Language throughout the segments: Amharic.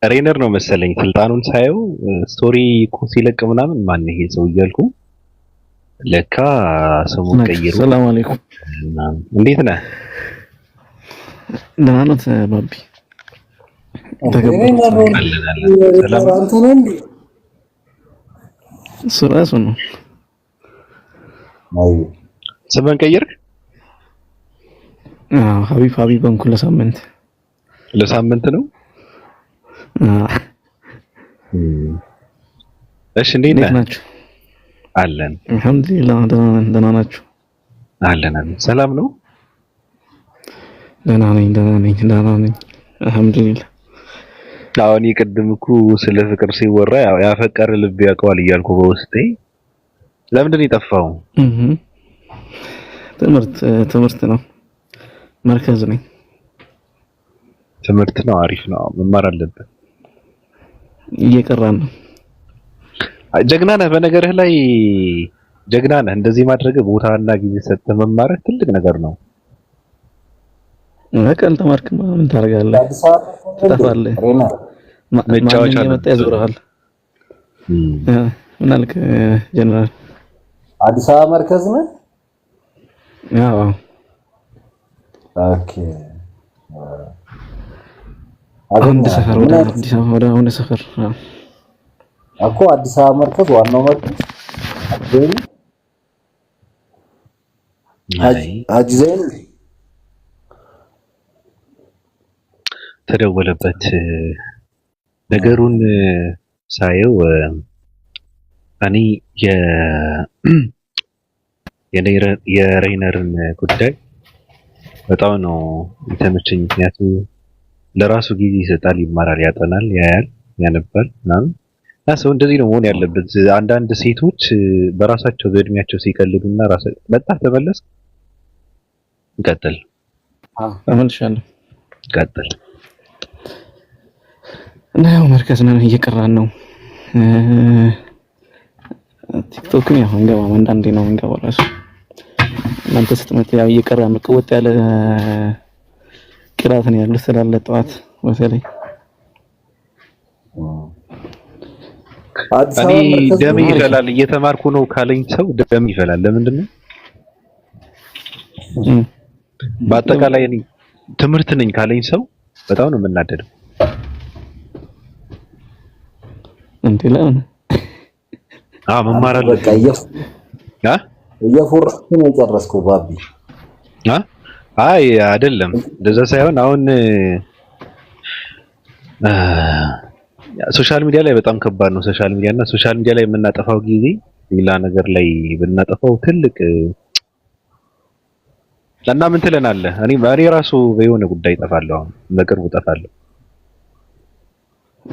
ሬነር ነው መሰለኝ ስልጣኑን ሳየው ስቶሪ እኮ ሲለቅ ምናምን ማን ይሄ ሰው እያልኩ ለካ ስሙን ቀይሮ። ሰላም አለይኩም። እንዴት ነህ? ደህና ነህ ባቢ? እሱ ነው። ስምን ቀይርክ? ሀቢብ እንኩ ለሳምንት ነው። እሺ እንዴት ናችሁ? አለን አልሐምዱሊላህ ደህና ናችሁ? አለን ሰላም ነው። ደህና ነኝ አልሐምዱሊላህ። አሁን የቅድም እኮ ስለ ፍቅር ሲወራ ያፈቀረ ልብ ያውቀዋል እያልኩ በውስጤ ለምንድን ነው የጠፋው? ትምህርት ነው። መርከዝ ነኝ። ትምህርት ነው። አሪፍ ነው። መማር አለብን። እየቀራን ነው። ጀግና ነህ። በነገርህ ላይ ጀግና ነህ። እንደዚህ ማድረግ ቦታና ጊዜ ሰጥተህ መማርህ ትልቅ ነገር ነው። በቃ አልተማርክም ምን ታደርጋለህ? ትጠፋለህ። መጫወቻ እየመጣ ያዞርሃል። ምን አልክ ጀነራል? አዲስ አበባ መርከዝ ነህ? ያው ኦኬ። አንድ ሰፈር ወደ አዲስ አበባ ወደ አሁን ሰፈር እኮ አዲስ አበባ መርከዝ ዋናው መርከዝ ሀጂ ዘይን ተደወለበት። ነገሩን ሳየው እኔ የሬነርን ጉዳይ በጣም ነው የተመቸኝ። ምክንያቱም ለራሱ ጊዜ ይሰጣል፣ ይማራል፣ ያጠናል፣ ያያል፣ ያነባል ምናምን እና ሰው እንደዚህ ነው መሆን ያለበት። አንዳንድ ሴቶች በራሳቸው በእድሜያቸው ሲቀልዱና መጣ ተመለስ እንቀጥል ተመልሻለሁ ቀጥል እና ያው መርከዝ ነን እየቀራን ነው። ቲክቶክም ያው እንገባም አንዳንዴ ነው እንገባው ራሱ እናንተ ስትመጡ ያው እየቀራን ነው። ቅወጥ ያለ ቅራት ነው ያለው ስላለ ጠዋት በተለይ እኔ ደም ይፈላል እየተማርኩ ነው ካለኝ ሰው ደም ይፈላል። ለምንድን ነው? በአጠቃላይ እኔ ትምህርት ነኝ ካለኝ ሰው በጣም ነው የምናደደው። እንዴ ለምን? መማር አለብህ። በቃ እየፎረስኩ ነው የጨረስኩት ባቢ። አይ አይደለም እንደዛ ሳይሆን አሁን ሶሻል ሚዲያ ላይ በጣም ከባድ ነው። ሶሻል ሚዲያ ላይ የምናጠፋው ጊዜ ሌላ ነገር ላይ ብናጠፋው ትልቅ እና ምን ትለናለህ? እኔ ራሱ በየሆነ ጉዳይ እጠፋለሁ። አሁን በቅርቡ እጠፋለሁ።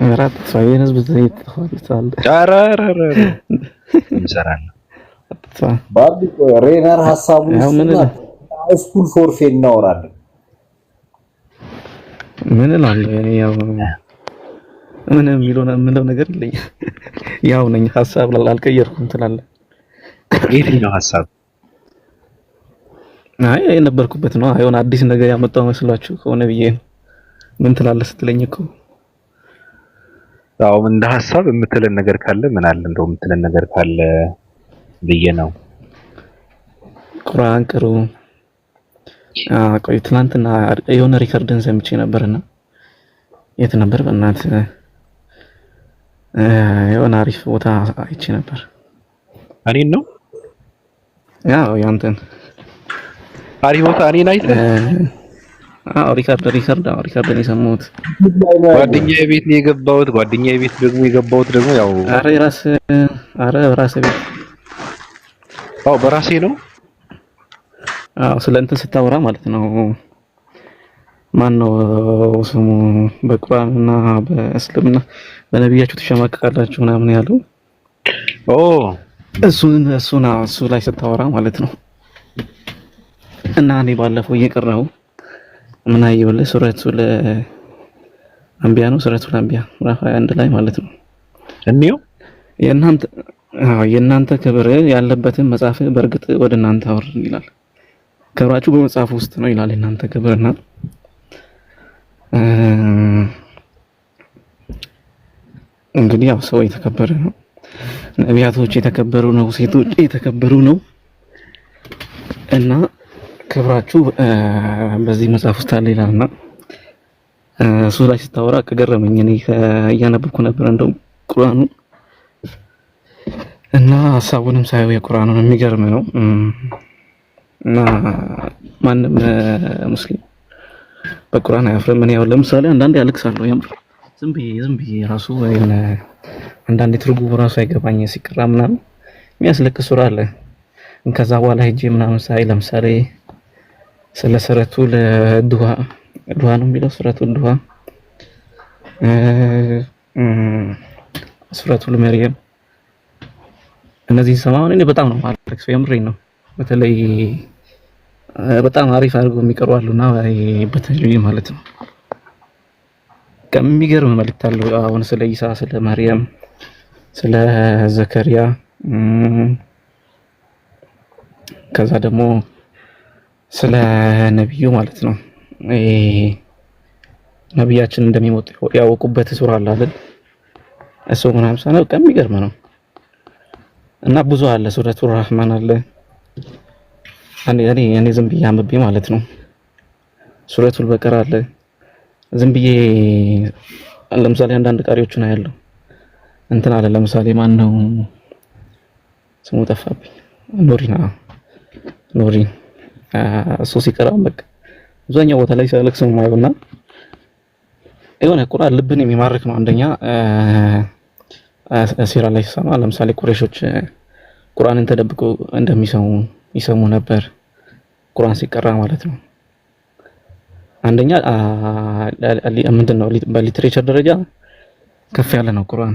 አራት ሳይን ህዝብ ዘይት ተፋልቷል። እንሰራለን ባቢ። ሬነር ሐሳቡን ስኩል ፎርፌ እናወራለን። ምን እላለሁ እኔ ያው ምን የምለው ነገር የለኝም። ያው ነኝ ሐሳብ አልቀየርኩም ትላለህ። የትኛው ሐሳብ? አይ የነበርኩበት ነው። አይሆን አዲስ ነገር ያመጣው መስሏችሁ ከሆነ ብዬ ምን ትላለህ ስትለኝ እኮ አዎ እንደ ሐሳብ የምትለን ነገር ካለ ምን አለ እንደው የምትለን ነገር ካለ ብዬ ነው። ቁርአን ቅሩ። ቆይ ትናንትና የሆነ ሪከርድን ሰምቼ ነበርና የት ነበር በእናት የሆነ አሪፍ ቦታ አይቼ ነበር። እኔን ነው? ያው ያንተን አሪፍ ቦታ እኔን አይተህ? ሪከርድን የሰማሁት ጓደኛዬ ቤት ነው የገባሁት። ጓደኛዬ ቤት ደግሞ ያው በራስህ ቤት። በራሴ ነው። ስለ እንትን ስታወራ ማለት ነው። ማን ነው ስሙ? በቁርአንና በእስልምና በነብያችሁ ተሸማቀቃላችሁ ምናምን ያለው እሱ ላይ ስታወራ ማለት ነው። እና እኔ ባለፈው እየቀራው ምን አየሁልህ? ሱረቱል አንቢያ ነው። ሱረቱል አንቢያ ምዕራፍ 21 ላይ ማለት ነው። እንዴው የእናንተ ክብር ያለበትን መጽሐፍ በእርግጥ ወደ እናንተ አወርን ይላል። ክብራችሁ በመጽሐፍ ውስጥ ነው ይላል። የእናንተ ክብርና እንግዲህ ያው ሰው የተከበረ ነው፣ ነቢያቶች የተከበሩ ነው፣ ሴቶች የተከበሩ ነው እና ክብራችሁ በዚህ መጽሐፍ ውስጥ አለ ይላልና እሱ ላይ ስታወራ ከገረመኝ እኔ እያነበብኩ ነበር እንደው ቁርአኑ እና ሀሳቡንም ሳየው የቁርአኑን የሚገርም ነው እና ማንም ሙስሊም በቁርአን አያፍርም። እኔ ያው ለምሳሌ አንዳንዴ አለቅሳለሁ የምር ዝም ብዬ ራሱ ወይም አንዳንዴ ትርጉሙ ራሱ አይገባኝ ሲቀራ ምናምን የሚያስለቅስ ሱራ አለ። ከዛ በኋላ ሄጄ ምናምን ሳይ ለምሳሌ ስለ ሰረቱል ዱሃ ነው የሚለው ሱረቱል ዱሃ፣ ሱረቱል መርየም እነዚህ ሰማውን እኔ በጣም ነው ማለት የምሬን ነው። በተለይ በጣም አሪፍ አድርገው የሚቀሩ አሉና በተለይ ማለት ነው ከሚገርም መልእክት አለው። አሁን ስለ ኢሳ፣ ስለ ማርያም፣ ስለ ዘከሪያ ከዛ ደግሞ ስለ ነብዩ ማለት ነው ነብያችን እንደሚሞት ያወቁበት ሱራ አለ አይደል? እሱ ምናምን ሳነው ከሚገርም ነው እና ብዙ አለ። ሱረቱል ረህማን አለ። እኔ ዝም ብዬ አንብቤ ማለት ነው። ሱረቱል በቀራ አለ። ዝም ብዬ ለምሳሌ አንዳንድ ቃሪዎችን አያለሁ እንትን አለ። ለምሳሌ ማን ነው ስሙ ጠፋብኝ። ኑሪን እሱ ሲቀራ በቃ አብዛኛው ቦታ ላይ ሲያለቅስ ነው የማየውና የሆነ ቁርአን ልብን የሚማርክ ነው። አንደኛ ሲራ ላይ ሲሰማ ለምሳሌ ቁረይሾች ቁርአንን ተደብቀው ይሰሙ ነበር ቁርአን ሲቀራ ማለት ነው። አንደኛ ምንድነው በሊትሬቸር ደረጃ ከፍ ያለ ነው ቁርአን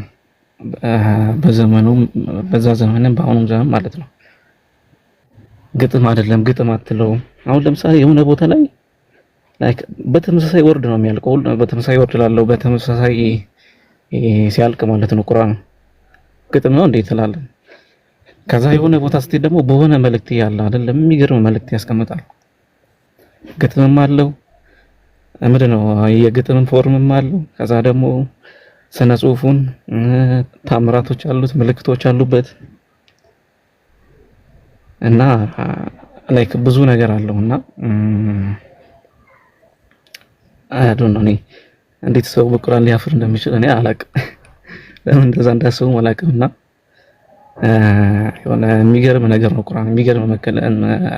በዛ ዘመንም በአሁኑም ዘመን ማለት ነው። ግጥም አይደለም፣ ግጥም አትለው። አሁን ለምሳሌ የሆነ ቦታ ላይ ላይክ በተመሳሳይ ወርድ ነው የሚያልቀው፣ በተመሳሳይ ወርድ ላለው በተመሳሳይ ሲያልቅ ማለት ነው ቁርአን ግጥም ነው እንዴት ትላለህ? ከዛ የሆነ ቦታ ስትሄድ ደግሞ በሆነ መልእክት ያለ አይደለም የሚገርም መልእክት ያስቀምጣል። ግጥምም አለው ምንድነው የግጥምም ፎርምም አለው። ከዛ ደግሞ ስነ ጽሁፉን ታምራቶች አሉት፣ ምልክቶች አሉበት እና ላይክ ብዙ ነገር አለውና አይዶን ነው። እኔ እንዴት ሰው በቁርአን ሊያፍር እንደሚችል እኔ አላቅም። ለምን እንደዛ እንዳሰው አላቅምና የሆነ የሚገርም ነገር ነው ቁርአን።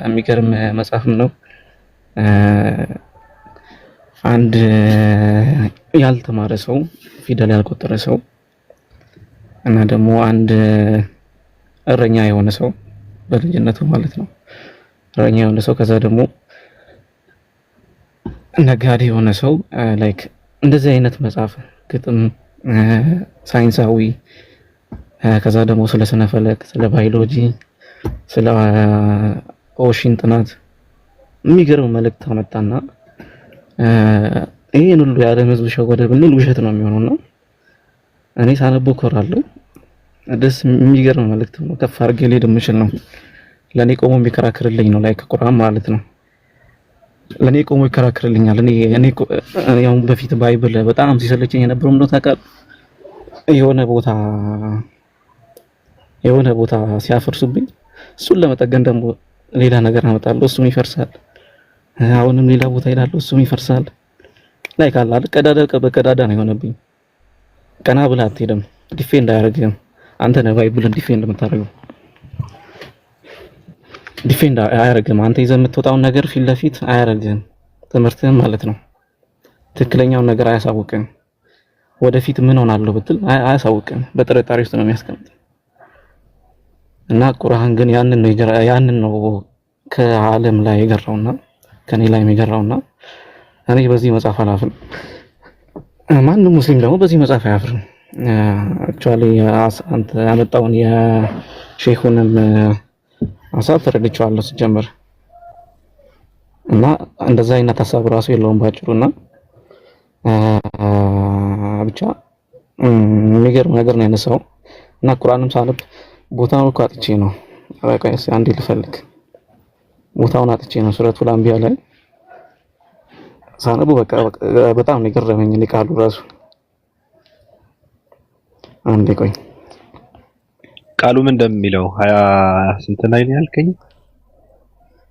የሚገርም መጽሐፍ ነው። አንድ ያልተማረ ሰው ፊደል ያልቆጠረ ሰው እና ደግሞ አንድ እረኛ የሆነ ሰው በልጅነቱ ማለት ነው እረኛ የሆነ ሰው ከዛ ደግሞ ነጋዴ የሆነ ሰው ላይክ እንደዚህ አይነት መጽሐፍ ግጥም፣ ሳይንሳዊ ከዛ ደግሞ ስለ ስነ ፈለክ፣ ስለ ባዮሎጂ፣ ስለ ኦሽን ጥናት የሚገርም መልእክት አመጣና ይሄን ሁሉ የዓለም ህዝብ ሸወደ ብንል ውሸት ነው የሚሆነውና እኔ ሳነበው ኮራለሁ። ደስ የሚገርም መልእክት ነው። ከፍ አድርጌ ልሄድ የምችል ነው። ለኔ ቆሞ የሚከራከርልኝ ነው ላይክ ቁርአን ማለት ነው። ለኔ ቆሞ ይከራከርልኛል። እኔ ያው በፊት ባይብል በጣም ሲሰለቸኝ የነበረው እንደው ታውቃለህ የሆነ ቦታ ሲያፈርሱብኝ እሱን ለመጠገን ደግሞ ሌላ ነገር አመጣለሁ፣ እሱም ይፈርሳል። አሁንም ሌላ ቦታ ይላለሁ፣ እሱም ይፈርሳል። ላይክ አለ ቀዳዳ በቀዳዳ ነው የሆነብኝ። ቀና ብለህ አትሄድም፣ ዲፌንድ አያደርግህም። አንተ ነህ ባይብልን ዲፌንድ የምታደርገው፣ ዲፌንድ አያደርግህም። አንተ ይዘህ የምትወጣውን ነገር ፊት ለፊት አያደርግህም፣ ትምህርትህም ማለት ነው። ትክክለኛውን ነገር አያሳውቅህም። ወደፊት ምን ሆናለሁ ብትል አያሳውቅህም። በጥርጣሬ ውስጥ ነው የሚያስቀምጥ እና ቁርአን ግን ያንን ነው ከዓለም ላይ የገራውና ከኔ ላይ የገራውና እኔ በዚህ መጽሐፍ አላፍርም። ማንም ሙስሊም ደግሞ በዚህ መጽሐፍ አያፍርም። አክቹአሊ አንተ ያመጣውን የሼኹንም ሐሳብ ተረድቼዋለሁ ሲጀምር እና እንደዛ አይነት ሐሳብ ራሱ የለውም ባጭሩና ብቻ የሚገርም ነገር ነው ያነሳው እና ቁርአንም ሳነብ ቦታውን እኮ አጥቼ ነው አባቃይስ አንዴ ልፈልግ ቦታውን አጥቼ ነው ሱረቱል አንቢያ ላይ ሳነቡ በቃ በጣም ነው የገረመኝ ቃሉ ራሱ አንዴ ቆይ ቃሉ ምን እንደሚለው 20 ስንት ላይ ነው ያልከኝ?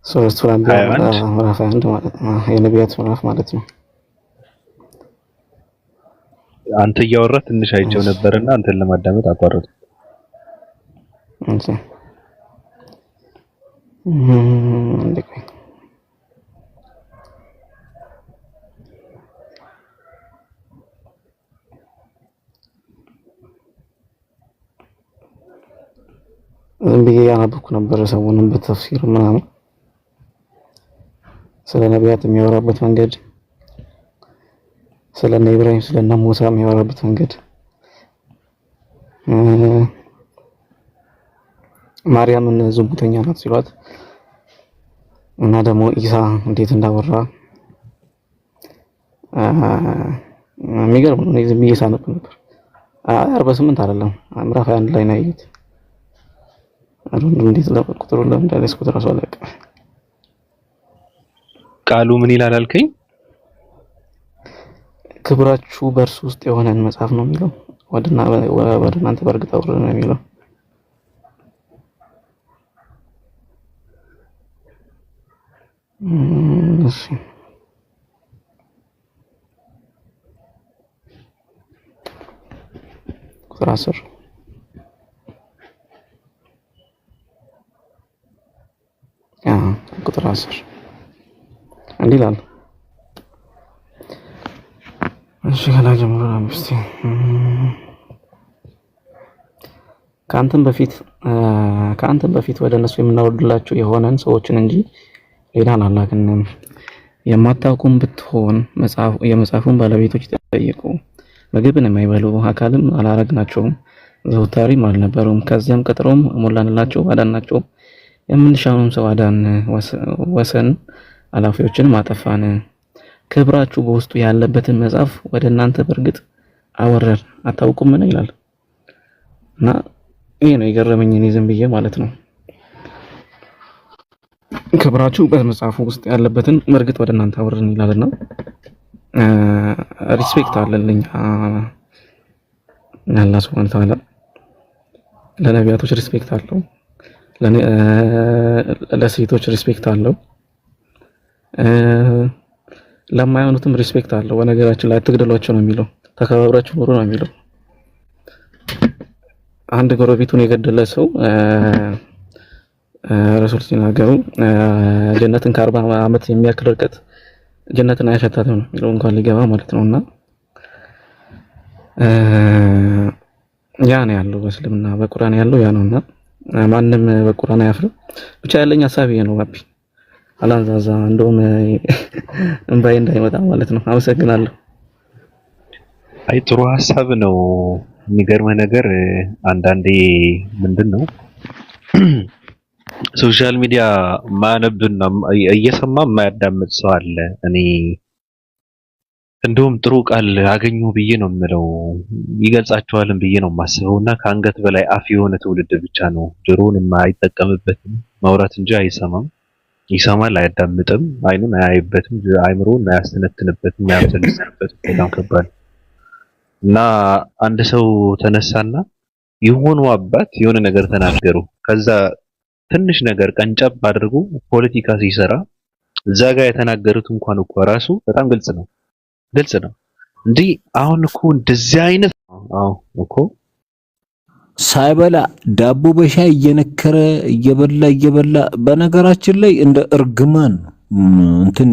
ሱረቱል አንቢያ ምዕራፍ 1 ማለት ነው። የነቢያት ምዕራፍ ማለት ነው። አንተ እያወራህ ትንሽ አይቼው ነበርና አንተን ለማዳመጥ አቋረጥኩ። እንዴ አንዴ ቆይ ዝም ብዬ ያነበብኩ ነበር ሰሞኑን በተፍሲር ምናምን ስለ ነቢያት የሚያወራበት መንገድ ስለ ኢብራሂም ስለ ሙሳ የሚያወራበት መንገድ ማርያምን ዝሙተኛ ናት ሲሏት እና ደግሞ ኢሳ እንዴት እንዳወራ የሚገርም ነው። ዝም ብዬ ሳነብ ነበር። 48 አይደለም ምዕራፍ 21 ላይ ነው ያየሁት። አሁን እንዴት ቁጥሩን ለምን እንዳለስ ቁጥር አስዋለቀ ቃሉ ምን ይላል አልከኝ? ክብራችሁ በእርሱ ውስጥ የሆነን መጽሐፍ ነው የሚለው ወደ እናንተ በእርግጥ አውርድ ነው የሚለው። እሺ ቁጥር 10 ቁጥር 10 እንዲህ ይላል። እሺ ከላይ ጀምሮ አምስቴ ከአንተም በፊት ወደ እነሱ የምናወርድላቸው የሆነን ሰዎችን እንጂ ሌላን አላክንም። የማታውቁም ብትሆን የመጽሐፉን ባለቤቶች ተጠየቁ። ምግብን የማይበሉ አካልም አላረግናቸውም፣ ዘውታሪም አልነበሩም። ከዚያም ቀጥሮም ሞላንላቸው፣ አዳናቸው። የምንሻውን ሰው አዳን፣ ወሰን አላፊዎችንም አጠፋን። ክብራችሁ በውስጡ ያለበትን መጽሐፍ ወደ እናንተ በእርግጥ አወረድ አታውቁም ምን ይላል። እና ይሄ ነው የገረመኝ እኔ ዝም ብዬ ማለት ነው። ክብራችሁ በመጽሐፉ ውስጥ ያለበትን በእርግጥ ወደ እናንተ አወረድን ይላልና ሪስፔክት አለልኝ አላህ Subhanahu Wa Ta'ala ለነቢያቶች ሪስፔክት አለው፣ ለሴቶች ሪስፔክት አለው፣ ለማያኑትም ሪስፔክት አለው። በነገራችን ላይ አትግደሏቸው ነው የሚለው፣ ተከባብራችሁ ኑሩ ነው የሚለው። አንድ ጎረቤቱን የገደለ ሰው ረሱል ሲናገሩ ጀነትን ከ40 ዓመት የሚያክል ርቀት ጀነትን አያሸታትም ነው የሚለው እንኳን ሊገባ ማለት ነውና ያ ነው ያለው በእስልምና በቁርአን ያለው ያ ነውና ማንም በቁርአን አያፍርም። ብቻ ያለኝ ሐሳብ ይሄ ነው። ባቢ አላንዛዛ እንደውም እንባይ እንዳይመጣ ማለት ነው። አመሰግናለሁ። አይ ጥሩ ሐሳብ ነው። የሚገርመው ነገር አንዳንዴ ምንድነው ሶሻል ሚዲያ ማነብና እየሰማ የማያዳምጥ ሰው አለ። እኔ እንደውም ጥሩ ቃል አገኙ ብዬ ነው የምለው፣ ይገልጻቸዋልን ብዬ ነው የማስበውና ከአንገት በላይ አፍ የሆነ ትውልድ ብቻ ነው። ጆሮውን አይጠቀምበትም፣ ማውራት እንጂ አይሰማም። ይሰማል አያዳምጥም፣ አይኑን አያይበትም፣ አይምሮውን አያስተነትንበትም፣ አያብሰልስበትም። በጣም ከባድ እና አንድ ሰው ተነሳና የሆኑ አባት የሆነ ነገር ተናገሩ። ከዛ ትንሽ ነገር ቀንጨብ አድርጎ ፖለቲካ ሲሰራ እዛ ጋር የተናገሩት እንኳን እኮ ራሱ በጣም ግልጽ ነው እንዴ። አሁን እኮ እንደዚህ አይነት እኮ ሳይበላ ዳቦ በሻይ እየነከረ እየበላ በነገራችን ላይ እንደ እርግማን እንትን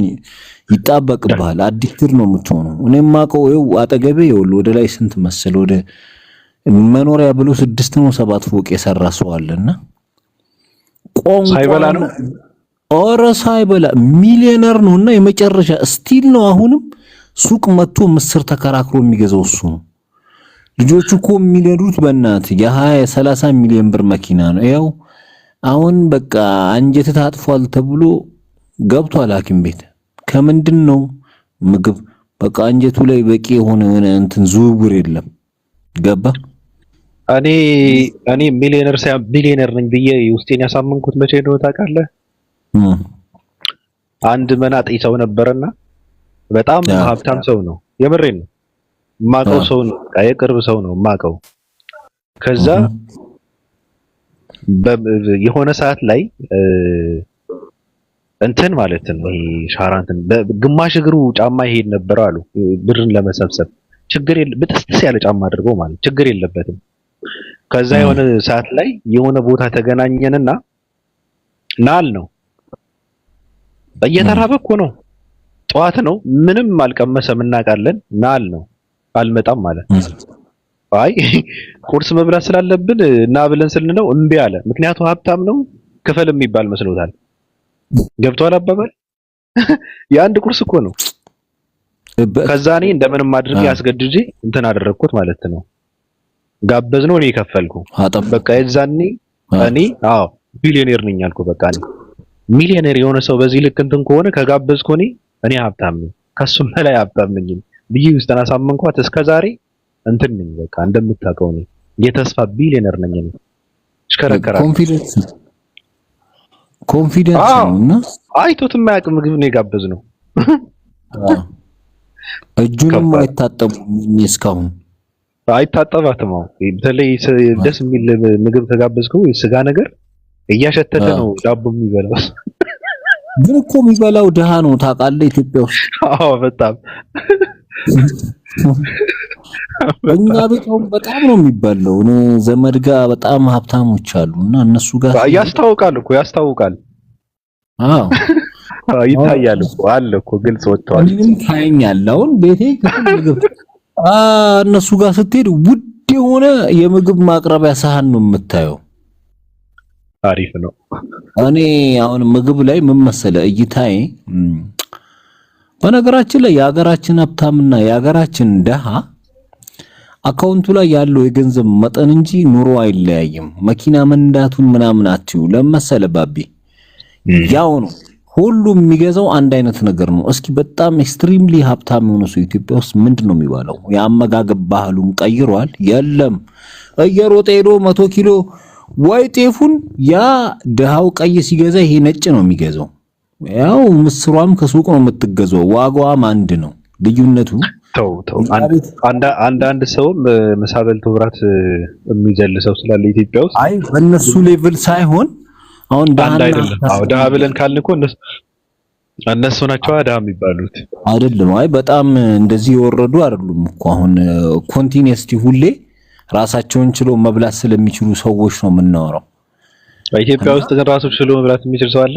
ይጣበቅብሃል። አዲስ ትር ነው የምትሆነው። እኔም ማቀው ይው አጠገቤ ይውል ወደ ላይ ስንት መሰለ ወደ መኖሪያ ብሎ 6 ነው 7 ፎቅ የሰራ ሰው አለና ሳይበላ ነው ኦረ ሳይበላ ሚሊዮነር ነውና የመጨረሻ ስቲል ነው። አሁንም ሱቅ መጥቶ ምስር ተከራክሮ የሚገዛው እሱ ነው። ልጆቹ እኮ የሚነዱት በእናት የ20 30 ሚሊዮን ብር መኪና ነው። ያው አሁን በቃ አንጀት ታጥፏል ተብሎ ገብቷል ሐኪም ቤት። ከምንድን ነው ምግብ በቃ አንጀቱ ላይ በቂ የሆነ እንትን ዝውውር የለም። ገባ እኔ ሚሊዮነር ነኝ ብዬ ውስጤን ያሳመንኩት መቼ ነው ታውቃለህ? አንድ መናጤ ሰው ነበርና በጣም ሀብታም ሰው ነው። የምሬን ነው። ማቀው ሰው ነው፣ የቅርብ ሰው ነው ማቀው። ከዛ የሆነ ሰዓት ላይ እንትን ማለት ነው ይሄ ሻራንትን በግማሽ እግሩ ጫማ ይሄድ ነበር አሉ ብርን ለመሰብሰብ ችግር በጥስጥስ ያለ ጫማ አድርገው ማለት ችግር የለበትም። ከዛ የሆነ ሰዓት ላይ የሆነ ቦታ ተገናኘንና ናል ነው እየተራበ እኮ ነው ጠዋት ነው ምንም አልቀመሰም እናውቃለን ናል ነው አልመጣም ማለት አይ ቁርስ መብላት ስላለብን እና ብለን ስልነው እምቢ አለ። ምክንያቱም ሀብታም ነው ክፈል የሚባል መስሎታል። ገብቷል አባባል የአንድ ቁርስ እኮ ነው። ከዛ እኔ እንደምንም አድርጌ አስገድጄ እንትን አደረግኩት ማለት ነው። ጋበዝ ነው እኔ ከፈልኩ በቃ የዛኔ እኔ ቢሊዮኔር ነኝ አልኩ። በቃ እኔ ሚሊዮኔር የሆነ ሰው በዚህ ልክ እንትን ከሆነ ከጋበዝኩ እኔ ሀብታም ነኝ ከሱም በላይ ሀብታም ነኝ ብዬ ውስጥ አሳመንኳት። እስከዛሬ እንትን ነኝ በቃ እንደምታውቀው ነኝ የተስፋ ቢሊዮነር ነኝ እኔ ሽከረከራ ኮንፊደንስ ነውና አይቶት የማያውቅ ምግብ ነው የጋበዝነው። እጁንም አይታጠቡም እስካሁን አይታጠባትም። በተለይ ደስ የሚል ምግብ ተጋበዝከው ስጋ ነገር እያሸተተ ነው ዳቦ የሚበላው። ግን እኮ የሚበላው ድሃ ነው ታውቃለህ ኢትዮጵያ ውስጥ። በጣም እኛ ቤት በጣም ነው የሚበላው። እኔ ዘመድ ጋር በጣም ሀብታሞች አሉና እነሱ ጋር ያስታውቃል እኮ ያስታውቃል። ይታያል እኮ አለ እኮ ግልጽ ወጥቷል። ምንም ታየኛል። አሁን ቤቴ ምግብ እነሱ ጋር ስትሄድ ውድ የሆነ የምግብ ማቅረቢያ ሳህን ነው የምታየው። አሪፍ ነው። እኔ አሁን ምግብ ላይ ምን መሰለህ እይታዬ፣ በነገራችን ላይ የሀገራችን ሀብታምና የሀገራችን ደሃ አካውንቱ ላይ ያለው የገንዘብ መጠን እንጂ ኑሮ አይለያይም። መኪና መንዳቱን ምናምን አትዩ ለመሰለ ባቢ ያው ነው። ሁሉም የሚገዛው አንድ አይነት ነገር ነው። እስኪ በጣም ኤክስትሪምሊ ሀብታም የሆነ ሰው ኢትዮጵያ ውስጥ ምንድነው የሚባለው? የአመጋገብ ባህሉም ቀይሯል። የለም እየሮጠ ሄዶ 100 ኪሎ ወይ ጤፉን ያ ደሃው ቀይ ሲገዛ ይሄ ነጭ ነው የሚገዛው። ያው ምስሯም ከሱቅ ነው የምትገዛው። ዋጋዋም አንድ ነው። ልዩነቱ ተው አንድ ሰው ምሳ በልቶ ብራት የሚዘል ሰው ስላለ ኢትዮጵያ ውስጥ አይ በእነሱ ሌቭል ሳይሆን አሁን ደሃ ብለን ካልን እኮ እነሱ ናቸው ደሃ የሚባሉት አይደለም። አይ በጣም እንደዚህ የወረዱ አይደሉም እኮ አሁን ኮንቲኒየስሊ ሁሌ ራሳቸውን ችሎ መብላት ስለሚችሉ ሰዎች ነው የምናወራው። በኢትዮጵያ ውስጥ ግን ራሱ ችሎ መብላት የሚችል ሰው አለ?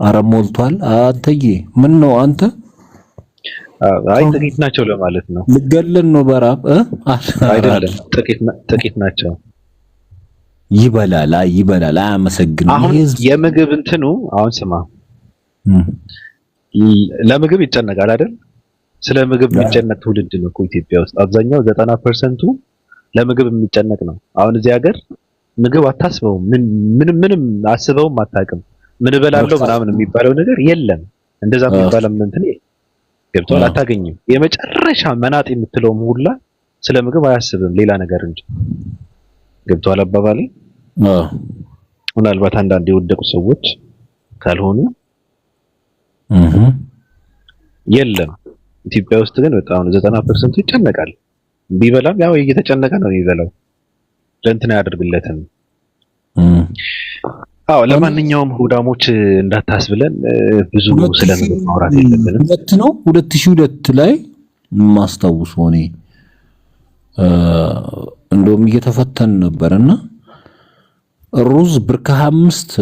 አረ ሞልቷል። አንተዬ ምን ነው አንተ? አይ ጥቂት ናቸው ለማለት ነው። ልገለን ነው በራብ አይደለም ጥቂት ናቸው። ይበላል አያመሰግንም። አሁን የምግብ እንትኑ አሁን ስማ ለምግብ ይጨነቃል አይደል? ስለ ምግብ የሚጨነቅ ትውልድ ነው እኮ ኢትዮጵያ ውስጥ አብዛኛው 90% ለምግብ የሚጨነቅ ነው። አሁን እዚህ ሀገር ምግብ አታስበውም፣ ምንም አስበውም አታውቅም። ምን እበላለሁ ምናምን የሚባለው ነገር የለም። እንደዛ የሚባለው እንትን ገብቷል አታገኝም። የመጨረሻ መናጥ የምትለውም ሁላ ስለ ምግብ አያስብም ሌላ ነገር እንጂ። ገብቷል አባባሌ? ምናልባት አንዳንድ የወደቁ ሰዎች ካልሆኑ የለም። ኢትዮጵያ ውስጥ ግን በጣም 90% ይጨነቃል። ቢበላም ያው እየተጨነቀ ነው የሚበላው። ለእንትን ያደርግለትም። ለማንኛውም ሁዳሞች እንዳታስብለን ብዙ ስለምግብ ማውራት የለብንም። 2002 ላይ ማስታውሰው እኔ እንደውም እየተፈተን ነበርና ሩዝ ብር ከ25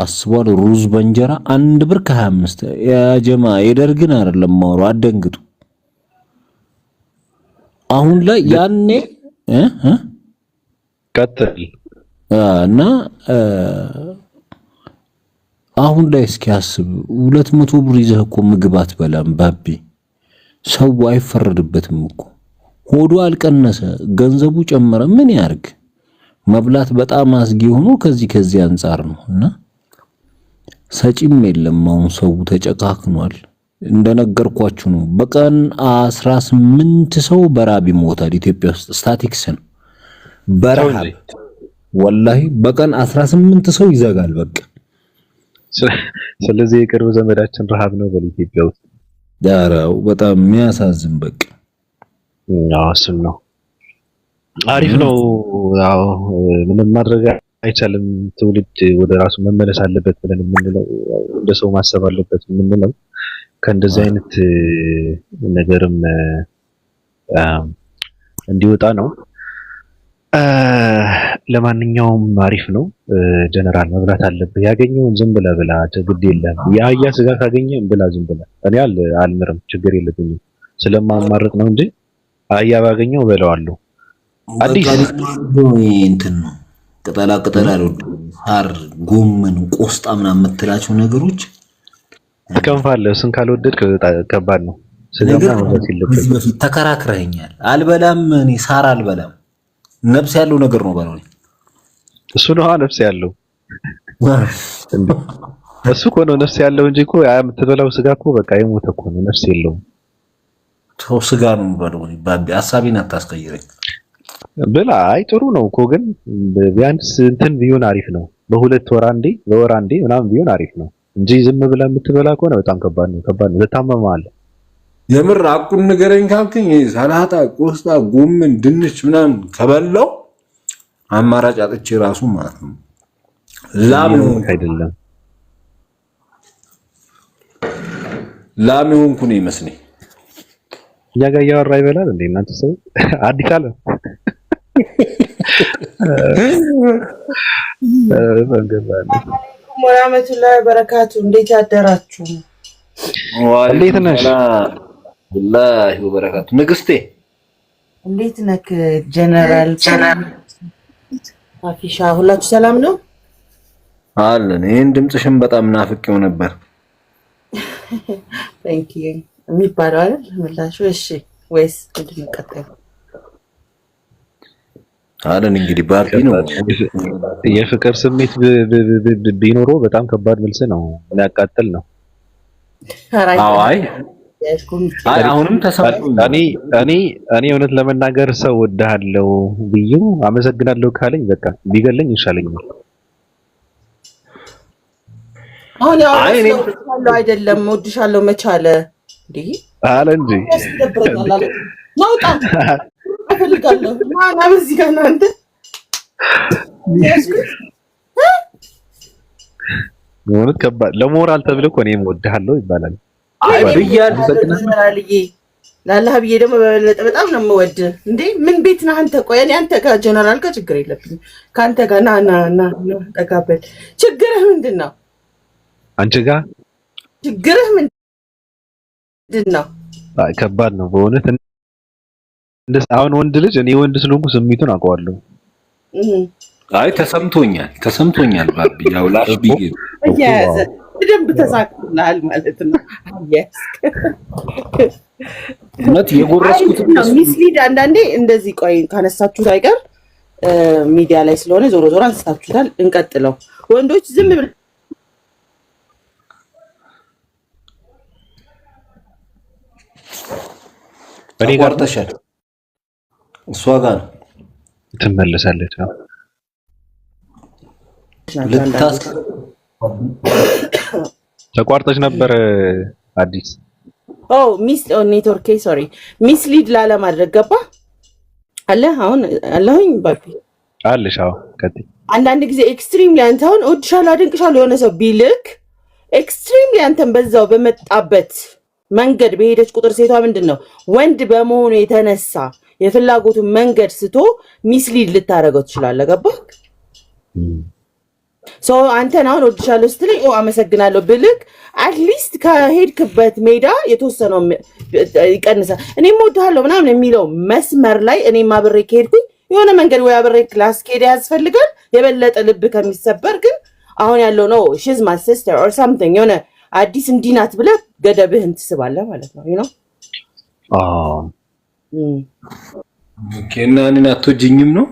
አስቧል። ሩዝ በእንጀራ 1 ብር ከ25 ያ ጀማ የደርግን አይደለም ማውራው አደንግጡ። አሁን ላይ ያኔ ቀጥል እና አሁን ላይ እስኪ አስብ 200 ብር ይዘህ እኮ ምግብ አትበላም ባቢ። ሰው አይፈረድበትም እኮ ሆዱ አልቀነሰ ገንዘቡ ጨመረ ምን ያርግ? መብላት በጣም አስጊ ሆኖ ከዚህ አንፃር ነውና ሰጪም የለም። አሁን ሰው ተጨካክኗል። እንደነገርኳችሁ ነው። በቀን 18 ሰው በራብ ይሞታል ኢትዮጵያ ውስጥ ስታቲክስ ነው። በረሃብ ወላሂ በቀን 18 ሰው ይዘጋል በቃ። ስለዚህ የቅርብ ዘመዳችን ረሃብ ነው በኢትዮጵያ ውስጥ ዳራው በጣም የሚያሳዝን በቃ እሱም ነው። አሪፍ ነው። አዎ ምንም ማድረግ አይቻልም። ትውልድ ወደ ራሱ መመለስ አለበት ብለን የምንለው እንደ ሰው ማሰብ አለበት የምንለው ከእንደዚህ አይነት ነገርም እንዲወጣ ነው። ለማንኛውም አሪፍ ነው። ጀነራል መብላት አለብህ። ያገኘውን ዝም ብለህ ብላ፣ ግድ የለም። የአህያ ስጋ ካገኘህ ብላ ዝም ብለህ። እኔ አልምርም፣ ችግር የለብኝም። ስለማማርጥ ነው እንጂ አህያ ባገኘው በለዋለሁ። አዲስ እንትን ነው ቅጠላ ቅጠላ ሳር፣ ጎመን፣ ቆስጣ ምናምን የምትላቸው ነገሮች ትከንፋለህ። እሱን ካልወደድክ ከባድ ነው። ስጋማ መብላት የለብህም። ከዚህ በፊት ተከራክረኸኛል። አልበላም፣ እኔ ሳር አልበላም። ነፍስ ያለው ነገር ነው ባለው እሱ ነው ነፍስ ያለው። እሱ እኮ ነው ነፍስ ያለው እንጂ እኮ የምትበላው ስጋ እኮ በቃ የሞተ እኮ ነው፣ ነፍስ የለውም። ሰው ስጋ ነው ባለው ባቢ ሐሳቤን አታስቀይረኝ ብላ። አይ ጥሩ ነው እኮ ግን ቢያንስ እንትን ቢሆን አሪፍ ነው። በወር አንዴ ምናምን ቢሆን አሪፍ ነው እንጂ ዝም ብለህ የምትበላ ከሆነ በጣም ከባድ ነው። ትታመማለህ። የምር አቁን ንገረኝ ካልከኝ ሰላጣ፣ ቆስጣ፣ ጎመን፣ ድንች ምናምን ከበላው አማራጭ አጥቼ ራሱ ማለት ነው ላም ነው አይደለም ላም ሆንኩ ነው ይመስለኝ። እኛ ጋር እያወራ ይበላል እንዴ እናንተ ሰው? አዲስ አለ ወራህመቱላሂ ወበረካቱ። እንዴት ያደራችሁ? እንዴት ነሽ? ወላሂ ወበረካቱ። ንግስቴ እንዴት ነክ? ጀነራል አፊሻ ሁላችሁ ሰላም ነው አለን። ይሄን ድምጽሽን በጣም ናፍቄው ነበር። ታንክ ዩ የሚባለው አይደል ምላሹ? እሺ ወይስ ምንድነው ቀጣዩ? አለን እንግዲህ ባርዲ ነው። የፍቅር ስሜት ቢኖረው በጣም ከባድ መልስ ነው፣ ያቃጥል ነው። አዎ አይ አሁንም ተሰምቶኛል። እኔ እውነት ለመናገር ሰው ወድሃለሁ ብዬው አመሰግናለሁ ካለኝ በቃ ቢገለኝ ይሻለኛል። አሁን ያው አይደለም ወድሻለሁ መቻለ እንዴ አለ እንጂ ማውጣት እፈልጋለሁ። ማን እዚህ ጋር ነው አንተ? እውነት ከባድ ለሞራል ተብሎ እኮ እኔም ወድሃለሁ ይባላል። ለአላህ ብዬ ደግሞ በበለጠ በጣም ነው የምወድህ። እንዴ ምን ቤት ነህ አንተ? ቆይ እኔ አንተ ጋር ጀነራል ጋር ችግር የለብኝም። ከአንተ ጋር ና ጠጋበል። ችግርህ ምንድን ነው? አንቺ ጋር ችግርህ ምንድን ነው? አይ ከባድ ነው በእውነት። አሁን ወንድ ልጅ እኔ ወንድ ስለሆንኩ ስሜቱን አውቀዋለሁ። አይ ተሰምቶኛል ባቢ ያው ላሽ ቢግ በደንብ ተሳክቶልሃል ማለት ነው። እውነት የጎረስኩት ሚስሊድ አንዳንዴ እንደዚህ ቆይ ካነሳችሁት አይቀር ሚዲያ ላይ ስለሆነ ዞሮ ዞሮ አንስታችሁታል። እንቀጥለው። ወንዶች ዝም ብለው እኔ ጋር ተሻለ እሷ ጋር ትመለሳለች። ተቋርጠሽ ነበር አዲስ ኔትወርክ ሶሪ ሚስሊድ ላለማድረግ ገባ አለ። አሁን አለሁኝ ባቢ አለሽ? አዎ ቀጥይ። አንዳንድ ጊዜ ኤክስትሪም ላይ አንተ አሁን እወድሻለሁ አደንቅሻለሁ የሆነ ሰው ቢልክ ኤክስትሪም ላይ አንተን በዛው በመጣበት መንገድ በሄደች ቁጥር ሴቷ ምንድን ነው ወንድ በመሆኑ የተነሳ የፍላጎቱን መንገድ ስቶ ሚስሊድ ልታረገው ትችላለህ። ገባህ? ሶ አንተን አሁን እወድሻለሁ ስትለኝ አመሰግናለሁ ብልክ አትሊስት ከሄድክበት ሜዳ የተወሰነው ይቀንሳል። እኔም እወድሃለሁ ምናምን የሚለው መስመር ላይ እኔም አብሬ ከሄድኩኝ የሆነ መንገድ ወይ አብሬ ክላስ ከሄደ ያስፈልጋል የበለጠ ልብ ከሚሰበር ግን አሁን ያለው ነው ሺዝ ማይ ሲስተር ኦር ሳምቲንግ የሆነ አዲስ እንዲናት ብለህ ገደብህን ትስባለህ ማለት ነው። ዩ ኖ ኦኬ። እና እኔን አትወጂኝም ነው?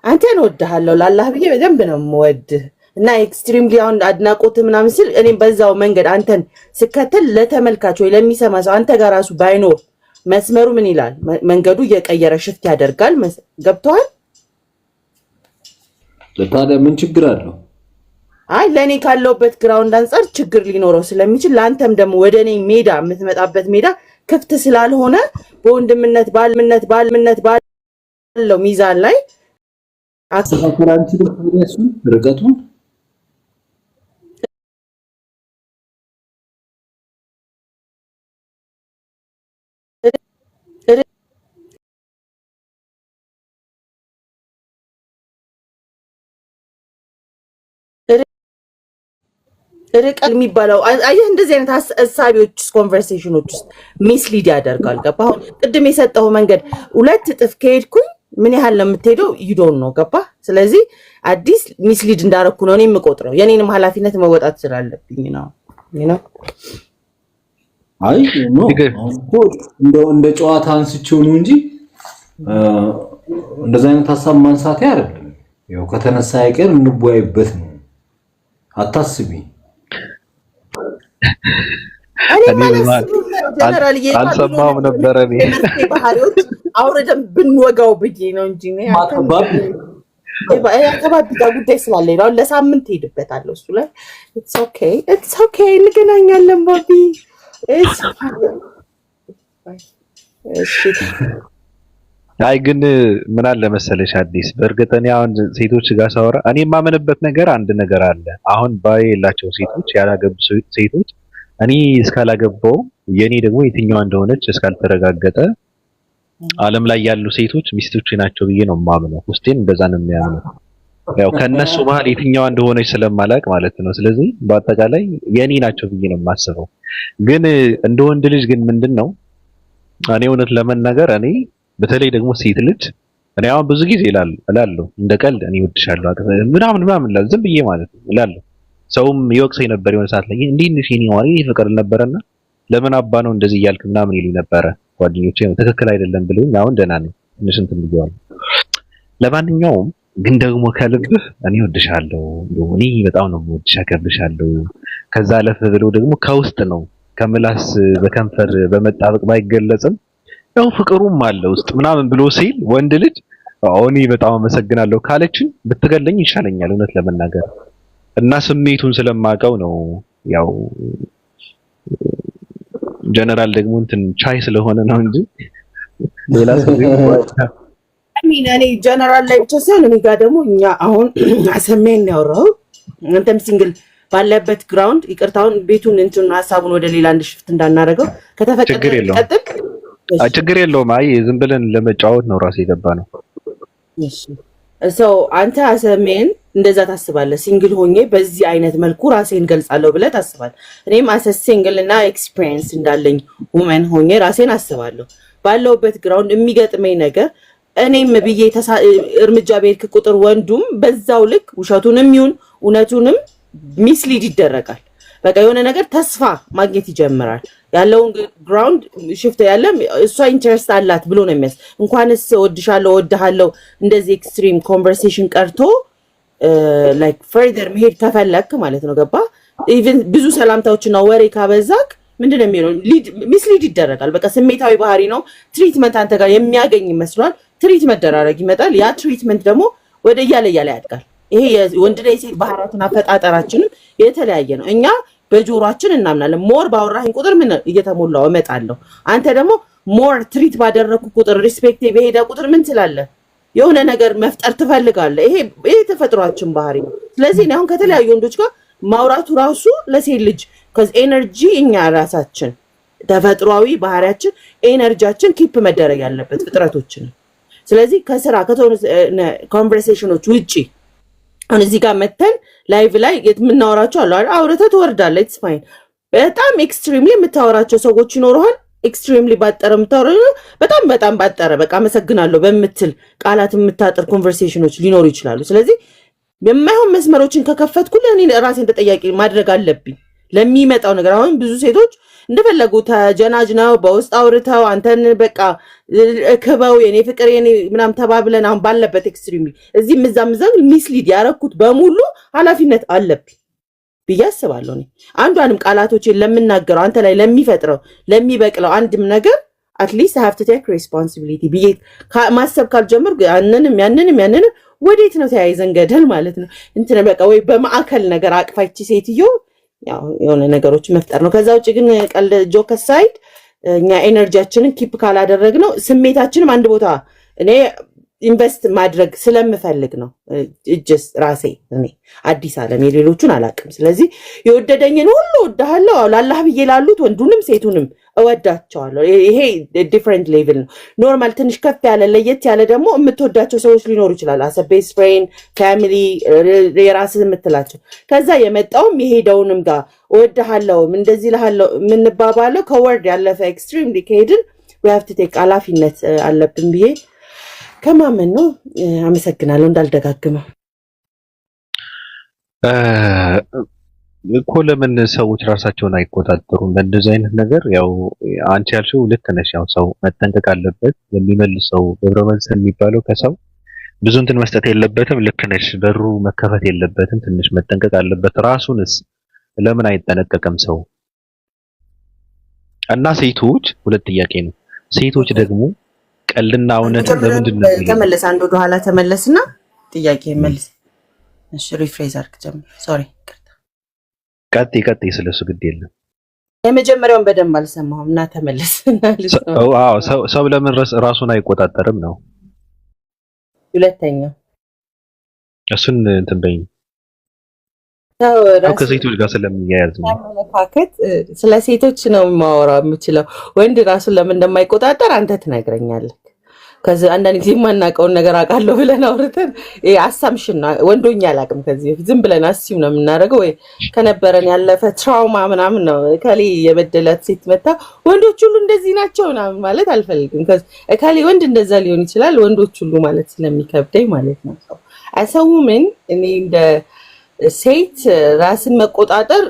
አንተን እወድሃለሁ ላላህ ብዬ በደንብ ነው የምወድህ እና ኤክስትሪምሊ አሁን አድናቆት ምናምን ስል እኔም በዛው መንገድ አንተን ስከተል ለተመልካች ወይ ለሚሰማ ሰው አንተ ጋር ራሱ ባይኖር መስመሩ ምን ይላል መንገዱ እየቀየረ ሽፍት ያደርጋል። ገብቶሃል? ለታዲያ ምን ችግር አለው? አይ ለኔ ካለውበት ግራውንድ አንፃር ችግር ሊኖረው ስለሚችል ለአንተም ደግሞ ወደ እኔ ሜዳ የምትመጣበት ሜዳ ክፍት ስላልሆነ በወንድምነት ባልምነት ያለው ሚዛን ላይ አስተካክላንቺ ደስ ርቀቱን ርቀት የሚባለው አየህ፣ እንደዚህ አይነት ሀሳቢዎች ኮንቨርሴሽኖች ውስጥ ሚስሊድ ያደርጋል። ገባ? አሁን ቅድም የሰጠው መንገድ 2 እጥፍ ከሄድኩኝ ምን ያህል ነው የምትሄደው? ይዶን ነው። ገባ? ስለዚህ አዲስ ሚስሊድ እንዳረኩ ነው እኔ የምቆጥረው። የኔንም ኃላፊነት መወጣት ስላለብኝ ነው። አይ ኖ እንደ ጨዋታ አንስቼው ነው እንጂ እንደዛ አይነት ሀሳብ ማንሳቴ አይደለም። ያው ከተነሳ አይቀር እንቦያይበት ነው። አታስቢ። አልሰማሁም ነበር እኔ ባህሪዎች አውርደን ብንወጋው ብዬ ነው እንጂ አካባቢ ጋር ጉዳይ ስላለኝ ነው። ለሳምንት ሄድበታለሁ እሱ ላይ። ኢትስ ኦኬ እንገናኛለን ባቢ። አይ ግን ምን አለ መሰለሽ አዲስ፣ በእርግጥ እኔ አሁን ሴቶች ጋር ሳወራ እኔ የማመንበት ነገር አንድ ነገር አለ። አሁን ባይ የላቸው ሴቶች ያላገቡ ሴቶች እኔ እስካላገባው የኔ ደግሞ የትኛዋ እንደሆነች እስካልተረጋገጠ ዓለም ላይ ያሉ ሴቶች ሚስቶች ናቸው ብዬ ነው የማምነው። ውስጤን እንደዛ ነው የሚያምነው። ያው ከነሱ መሀል የትኛዋ እንደሆነች ስለማላቅ ማለት ነው። ስለዚህ በአጠቃላይ የኔ ናቸው ብዬ ነው የማስበው። ግን እንደ ወንድ ልጅ ግን ምንድነው እኔ እውነት ለመናገር እኔ በተለይ ደግሞ ሴት ልጅ እኔ አሁን ብዙ ጊዜ እላለሁ እንደ ቀልድ እኔ እወድሻለሁ ምናምን እላለሁ ዝም ብዬ ማለት ነው እላለሁ። ሰውም ይወቅሰኝ ነበር የሆነ ሰዓት ላይ እንዴ ነሽ የኔ ማሪ ፍቅር ነበርና ለምን አባ ነው እንደዚህ እያልክ ምናምን ይሉኝ ነበረ ጓደኞቼ። ትክክል አይደለም ብለውኝ አሁን ደህና ነኝ ትንሽ እንትን ብዬዋለሁ። ለማንኛውም ግን ደግሞ ከልብህ እኔ እወድሻለሁ እኔ በጣም ነው የምወድሽ አከብርሻለሁ። ከዛ አለፍ ብሎ ደግሞ ከውስጥ ነው ከምላስ በከንፈር በመጣበቅ ባይገለጽም ያው ፍቅሩም አለ ውስጥ ምናምን ብሎ ሲል ወንድ ልጅ እኔ በጣም አመሰግናለሁ ካለችን ብትገለኝ ይሻለኛል እውነት ለመናገር እና ስሜቱን ስለማቀው ነው። ያው ጀነራል ደግሞ እንትን ቻይ ስለሆነ ነው እንጂ ሌላ ሰው እኔ ጀነራል ላይ ብቻ ሳይሆን እኔ ጋር ደግሞ እኛ አሁን አሰሜን ያወራው እንተም ሲንግል ባለበት ግራውንድ ይቅርታውን ቤቱን እንትን ሀሳቡን ወደ ሌላ እንድሽፍት እንዳናረገው ከተፈቀደ ቀጥል ችግር የለውም። አይ ዝም ብለን ለመጫወት ነው ራስ የገባ ነው። እሺ ሰው አንተ አሰሜን እንደዛ ታስባለህ? ሲንግል ሆኜ በዚህ አይነት መልኩ ራሴን ገልጻለሁ ብለህ ታስባለህ? እኔም አሰ ሲንግል እና ኤክስፒሪየንስ እንዳለኝ ውመን ሆኜ ራሴን አስባለሁ። ባለውበት ግራውንድ የሚገጥመኝ ነገር እኔም ብዬ እርምጃ በሄድክ ቁጥር ወንዱም በዛው ልክ ውሸቱንም ይሁን እውነቱንም ሚስሊድ ይደረጋል። በቃ የሆነ ነገር ተስፋ ማግኘት ይጀምራል። ያለውን ግራውንድ ሽፍት ያለም እሷ ኢንተረስት አላት ብሎ ነው የሚያስ እንኳንስ ወድሻለሁ ወድሃለሁ እንደዚህ ኤክስትሪም ኮንቨርሴሽን ቀርቶ ላይክ ፈርደር መሄድ ከፈለክ ማለት ነው። ገባ? ኢቭን ብዙ ሰላምታዎችና ወሬ ካበዛክ ምንድነው የሚሆነው? ሚስሊድ ይደረጋል። በቃ ስሜታዊ ባህሪ ነው። ትሪትመንት አንተ ጋር የሚያገኝ ይመስሏል። ትሪት መደራረግ ይመጣል። ያ ትሪትመንት ደግሞ ወደ እያለ ያድጋል። ይሄ የወንድና የሴት ባህሪያትን አፈጣጠራችንም የተለያየ ነው። እኛ በጆሮአችን እናምናለን። ሞር ባወራኝ ቁጥር ምን እየተሞላው እመጣለሁ። አንተ ደግሞ ሞር ትሪት ባደረኩ ቁጥር ሪስፔክት በሄደ ቁጥር ምን ትላለህ? የሆነ ነገር መፍጠር ትፈልጋለህ። ይሄ ተፈጥሯችን ባህሪ ነው። ስለዚህ አሁን ከተለያዩ ወንዶች ጋር ማውራቱ ራሱ ለሴት ልጅ ከዚ ኤነርጂ እኛ ራሳችን ተፈጥሯዊ ባህሪያችን ኤነርጂያችን ኪፕ መደረግ ያለበት ፍጥረቶችን። ስለዚህ ከስራ ኮንቨርሴሽኖች ውጪ አሁን እዚህ ጋር መተን ላይቭ ላይ የምናወራቸው አሉ አይደል? አውርተህ ትወርዳለህ። ኢትስ ፋይን። በጣም ኤክስትሪምሊ የምታወራቸው ሰዎች ይኖርሃል። ኤክስትሪምሊ ባጠረ የምታወራው በጣም ባጠረ በቃ አመሰግናለሁ በምትል ቃላት የምታጠር ኮንቨርሴሽኖች ሊኖሩ ይችላሉ። ስለዚህ የማይሆን መስመሮችን ከከፈትኩልህ እኔ ራሴን ተጠያቂ ማድረግ አለብኝ ለሚመጣው ነገር። አሁን ብዙ ሴቶች እንደፈለጉ ተጀናጅነው በውስጥ አውርተው አንተን በቃ ክበው የኔ ፍቅር የኔ ምናምን ተባብለን አሁን ባለበት ኤክስትሪምሊ እዚህ ምዛም ሚስሊድ ያረኩት በሙሉ ኃላፊነት አለብኝ ብዬ አስባለሁ። እኔ አንዷንም ቃላቶችን ለምናገረው አንተ ላይ ለሚፈጥረው ለሚበቅለው አንድም ነገር አትሊስት ሃቭ ቱ ቴክ ሬስፖንሲቢሊቲ ብዬ ማሰብ ካልጀመርኩ ያንንም ወዴት ነው ተያይዘን ገደል ማለት ነው እንትን በቃ ወይ በማዕከል ነገር አቅፋች ሴትዮ ያው የሆነ ነገሮች መፍጠር ነው። ከዛ ውጭ ግን ቀልድ ጆክ ሳይድ እኛ ኤነርጂያችንን ኪፕ ካላደረግነው ስሜታችንም አንድ ቦታ እኔ ኢንቨስት ማድረግ ስለምፈልግ ነው። እጅስ ራሴ እኔ አዲስ ዓለም የሌሎቹን አላውቅም። ስለዚህ የወደደኝን ሁሉ እወድሃለሁ ላላህ ብዬ ላሉት ወንዱንም ሴቱንም እወዳቸዋለሁ። ይሄ ዲፍረንት ሌቭል ነው። ኖርማል ትንሽ ከፍ ያለ ለየት ያለ ደግሞ የምትወዳቸው ሰዎች ሊኖሩ ይችላል። አሰ ቤስት ፍሬንድ ፋሚሊ የራስህ የምትላቸው ከዛ የመጣውም የሄደውንም ጋር እወድሃለሁ እንደዚህ እልሃለሁ የምንባባለው ከወርድ ያለፈ ኤክስትሪምሊ ከሄድን we have to take ኃላፊነት አለብን ብዬ ከማመን ነው። አመሰግናለሁ። እንዳልደጋግመው እኮ ለምን ሰዎች ራሳቸውን አይቆጣጠሩም? በእንደዚህ አይነት ነገር ያው አንቺ ያልሽው ልክ ነሽ። ያው ሰው መጠንቀቅ አለበት። የሚመልሰው ገብረመልስ የሚባለው ከሰው ብዙ እንትን መስጠት የለበትም። ልክ ነሽ። በሩ መከፈት የለበትም። ትንሽ መጠንቀቅ አለበት። ራሱንስ ለምን አይጠነቀቅም ሰው? እና ሴቶች ሁለት ጥያቄ ነው። ሴቶች ደግሞ ቀልና እውነትን ለምንድን ነው ተመለስ? አንድ ወደ ኋላ ተመለስና ጥያቄ መልስ። እሺ ሪፍሬዝ አድርግ ጀምር። ሶሪ ቀጥይ ስለሱ ግድ የለም። የመጀመሪያውን በደንብ አልሰማሁም እና ተመለስ። ሰው ለምን ራሱን አይቆጣጠርም ነው። ሁለተኛው እሱን እንትን በይኝ። ከሴቶች ጋር ስለሚያያዝ ነው። አመለካከት ስለ ሴቶች ነው የማወራው የምችለው። ወንድ ራሱን ለምን እንደማይቆጣጠር አንተ ትነግረኛለህ። ከዚህ አንዳንድ ጊዜ የማናውቀውን ነገር አውቃለሁ ብለን አውርተን አሳምሽን ወንዶኛ አላውቅም ከዚህ በፊት ዝም ብለን አስዩም ነው የምናደርገው። ወይ ከነበረን ያለፈ ትራውማ ምናምን ነው ከሌ የበደላት ሴት መታ ወንዶች ሁሉ እንደዚህ ናቸው ምናምን ማለት አልፈልግም። ከሌ ወንድ እንደዛ ሊሆን ይችላል ወንዶች ሁሉ ማለት ስለሚከብደኝ ማለት ነው። አሰውምን እኔ እንደ ሴት ራስን መቆጣጠር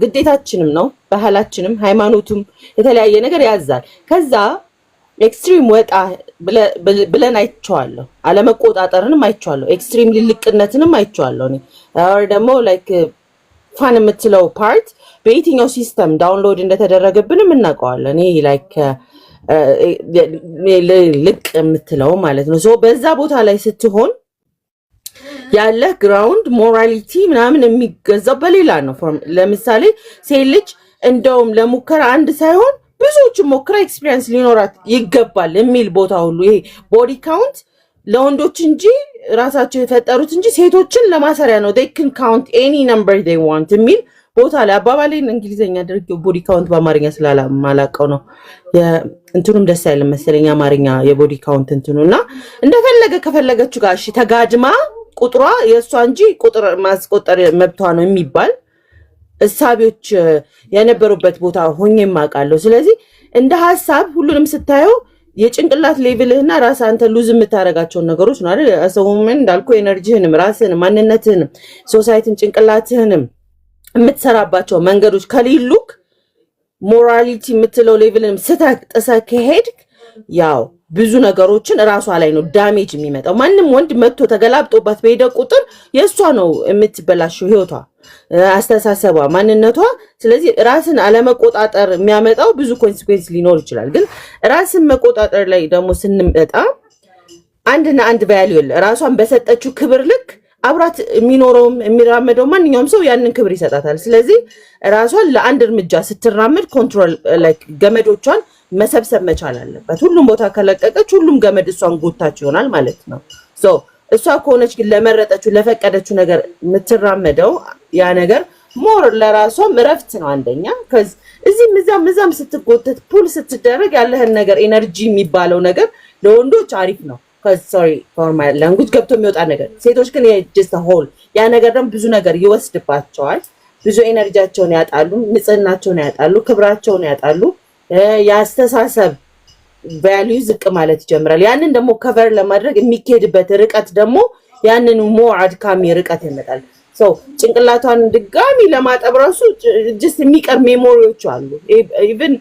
ግዴታችንም ነው። ባህላችንም ሃይማኖቱም የተለያየ ነገር ያዛል። ከዛ ኤክስትሪም ወጣ ብለን አይቼዋለሁ። አለመቆጣጠርንም አይቼዋለሁ። ኤክስትሪም ልልቅነትንም አይቼዋለሁ። እኔ ደግሞ ላይክ ፋን የምትለው ፓርት በየትኛው ሲስተም ዳውንሎድ እንደተደረገብንም እናውቀዋለን። እኔ ላይክ ልቅ የምትለው ማለት ነው። ሶ በዛ ቦታ ላይ ስትሆን ያለ ግራውንድ ሞራሊቲ ምናምን የሚገዛው በሌላ ነው። ለምሳሌ ሴት ልጅ እንደውም ለሙከራ አንድ ሳይሆን ብዙዎችን ሞክራ ኤክስፒሪየንስ ሊኖራት ይገባል የሚል ቦታ ሁሉ ይሄ ቦዲ ካውንት ለወንዶች እንጂ ራሳቸው የፈጠሩት እንጂ ሴቶችን ለማሰሪያ ነው። they can count any number they want የሚል ቦታ ላይ አባባሌን እንግሊዘኛ አድርጌው ቦዲ ካውንት በአማርኛ ስላላማላቀው ነው እንትኑም ደስ አይልም መሰለኝ አማርኛ የቦዲ ካውንት እንትኑና እንደፈለገ ከፈለገችው ጋር እሺ ተጋድማ ቁጥሯ የሷ እንጂ ቁጥር ማስቆጠር መብቷ ነው የሚባል እሳቢዎች የነበሩበት ቦታ ሆኜ ማቃለሁ። ስለዚህ እንደ ሐሳብ ሁሉንም ስታየው የጭንቅላት ሌቭልህና ራስ አንተ ሉዝ የምታረጋቸው ነገሮች ነው አይደል? አሰውምን እንዳልኩ ኤነርጂህንም ራስህንም ማንነትህንም ሶሳይቲን ጭንቅላትህንም የምትሰራባቸው መንገዶች ከሌሉክ ሞራሊቲ የምትለው ሌቭልንም ጥሰህ ከሄድክ ያው ብዙ ነገሮችን ራሷ ላይ ነው ዳሜጅ የሚመጣው። ማንም ወንድ መጥቶ ተገላብጦባት በሄደ ቁጥር የሷ ነው የምትበላሽው ህይወቷ፣ አስተሳሰቧ፣ ማንነቷ። ስለዚህ ራስን አለመቆጣጠር የሚያመጣው ብዙ ኮንሲኩዌንስ ሊኖር ይችላል። ግን ራስን መቆጣጠር ላይ ደግሞ ስንመጣ አንድና አንድ ቫልዩ አለ። ራሷን በሰጠችው ክብር ልክ አብራት የሚኖረውም የሚራመደው ማንኛውም ሰው ያንን ክብር ይሰጣታል። ስለዚህ ራሷን ለአንድ እርምጃ ስትራመድ ኮንትሮል ላይክ ገመዶቿን መሰብሰብ መቻል አለበት። ሁሉም ቦታ ከለቀቀች ሁሉም ገመድ እሷን ጎታች ይሆናል ማለት ነው። ሶ እሷ ከሆነች ግን ለመረጠችው ለፈቀደችው ነገር የምትራመደው ያ ነገር ሞር ለራሷም እረፍት ነው አንደኛ። ከዚህ እዚህም እዛም ስትጎተት ፑል ስትደረግ ያለህን ነገር ኤነርጂ የሚባለው ነገር ለወንዶች አሪፍ ነው። ሶሪ ፎር ማይ ላንጉጅ ገብቶ የሚወጣ ነገር። ሴቶች ግን ጀስት ሆል ያ ነገር ደግሞ ብዙ ነገር ይወስድባቸዋል። ብዙ ኤነርጂያቸውን ያጣሉ፣ ንጽህናቸውን ያጣሉ፣ ክብራቸውን ያጣሉ። የአስተሳሰብ ቫልዩ ዝቅ ማለት ይጀምራል። ያንን ደግሞ ከቨር ለማድረግ የሚካሄድበት ርቀት ደግሞ ያንን ሞር አድካሚ ርቀት ያመጣል። ሶ ጭንቅላቷን ድጋሚ ለማጠብ ራሱ ጀስት የሚቀር ሜሞሪዎች አሉ። ኢቭን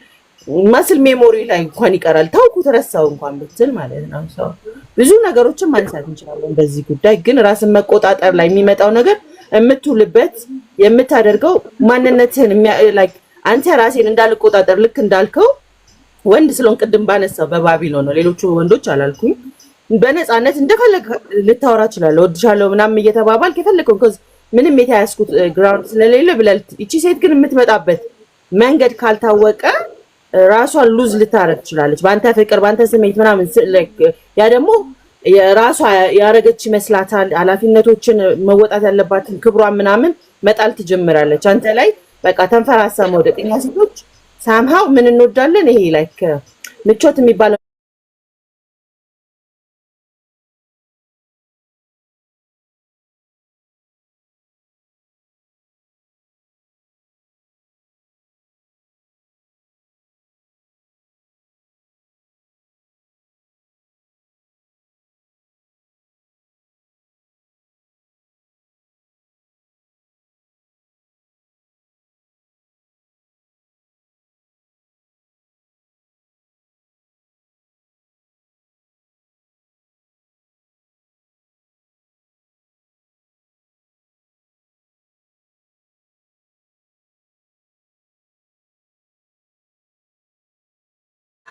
መስል ሜሞሪ ላይ እንኳን ይቀራል። ታውቁ ተረሳው እንኳን ብትል ማለት ነው። ሶ ብዙ ነገሮችን ማንሳት እንችላለን በዚህ ጉዳይ። ግን ራስን መቆጣጠር ላይ የሚመጣው ነገር የምትውልበት የምታደርገው ማንነትህን ላይክ አንተ ራስን እንዳልቆጣጠር ልክ እንዳልከው ወንድ ስለሆን ቅድም ባነሳው በባቢሎን ነው። ሌሎቹ ወንዶች አላልኩኝ። በነፃነት እንደፈለግ ልታወራ ይችላል። ወድሻለሁ ምናምን እየተባባልክ የፈለከው cuz ምንም የተያያዝኩት ግራውንድ ስለሌለ ብለህ እቺ ሴት ግን የምትመጣበት መንገድ ካልታወቀ ራሷን ሉዝ ልታረግ ትችላለች። ባንተ ፍቅር ባንተ ስሜት ምናምን ያ ደግሞ የራሷ ያረገች ይመስላታል ኃላፊነቶችን መወጣት ያለባትን ክብሯን ምናምን መጣል ትጀምራለች አንተ ላይ በቃ ተንፈራሳ መውደቅኛ ሴቶች ሳምሃው ምን እንወዳለን ይሄ ላይክ ምቾት የሚባለው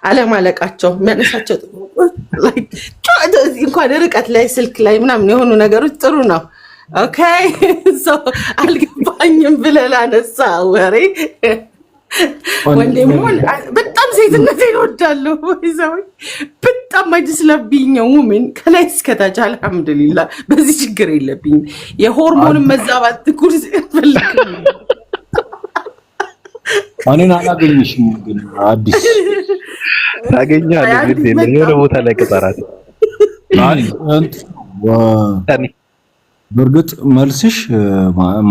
አለማለቃቸው የሚያነሳቸው ላይክ እንኳን ርቀት ላይ ስልክ ላይ ምናምን የሆኑ ነገሮች ጥሩ ነው ኦኬ ሶ አልገባኝም ብለህ አነሳ ወሬ ወንድም በጣም ሴትነቴን እወዳለሁ ወይዘው በጣም ማጅስለብኝው ምን ከላይ እስከታች አልሐምዱሊላህ በዚህ ችግር የለብኝም የሆርሞን መዛባት ኩርስ ፈልክ እኔን አላገኝሽም ግን አዲስ ታገኛለህ ግድ የለም የሆነ ቦታ ላይ ቀጠራት በርግጥ መልስሽ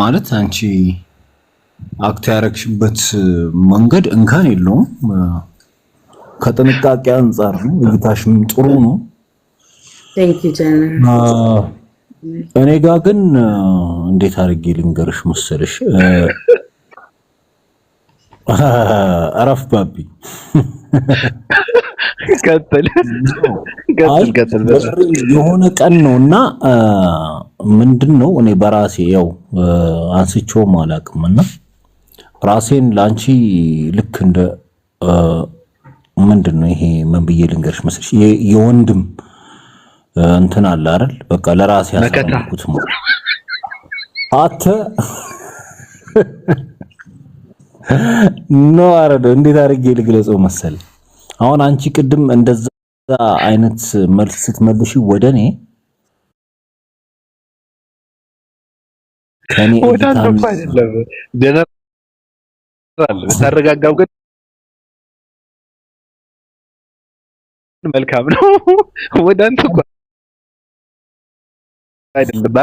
ማለት አንቺ አክት ያረክሽበት መንገድ እንካን የለውም ከጥንቃቄ አንፃር ነው እይታሽም ጥሩ ነው ቴንክ ዩ ጀነራል እኔ ጋር ግን እንዴት አድርጌ ልንገርሽ መሰለሽ አረፍ ባቢ ቀጥል የሆነ ቀን ነውና ምንድነው እኔ በራሴ ያው አንስቼውም አላውቅምና ራሴን ላንቺ ልክ እንደ ምንድነው ይሄ ምን ብዬ ልንገርሽ መሰለሽ የወንድም እንትን አለ አይደል በቃ ለራሴ ያሳልኩት አተ ኖ አረደ እንዴት አድርጌ ልግለጸው መሰል አሁን አንቺ ቅድም እንደዛ አይነት መልስ ስትመልሺ ወደኔ ከኔ አይደለም ጀነራል ተረጋጋው ግን መልካም ነው ወዳንተ አይደለም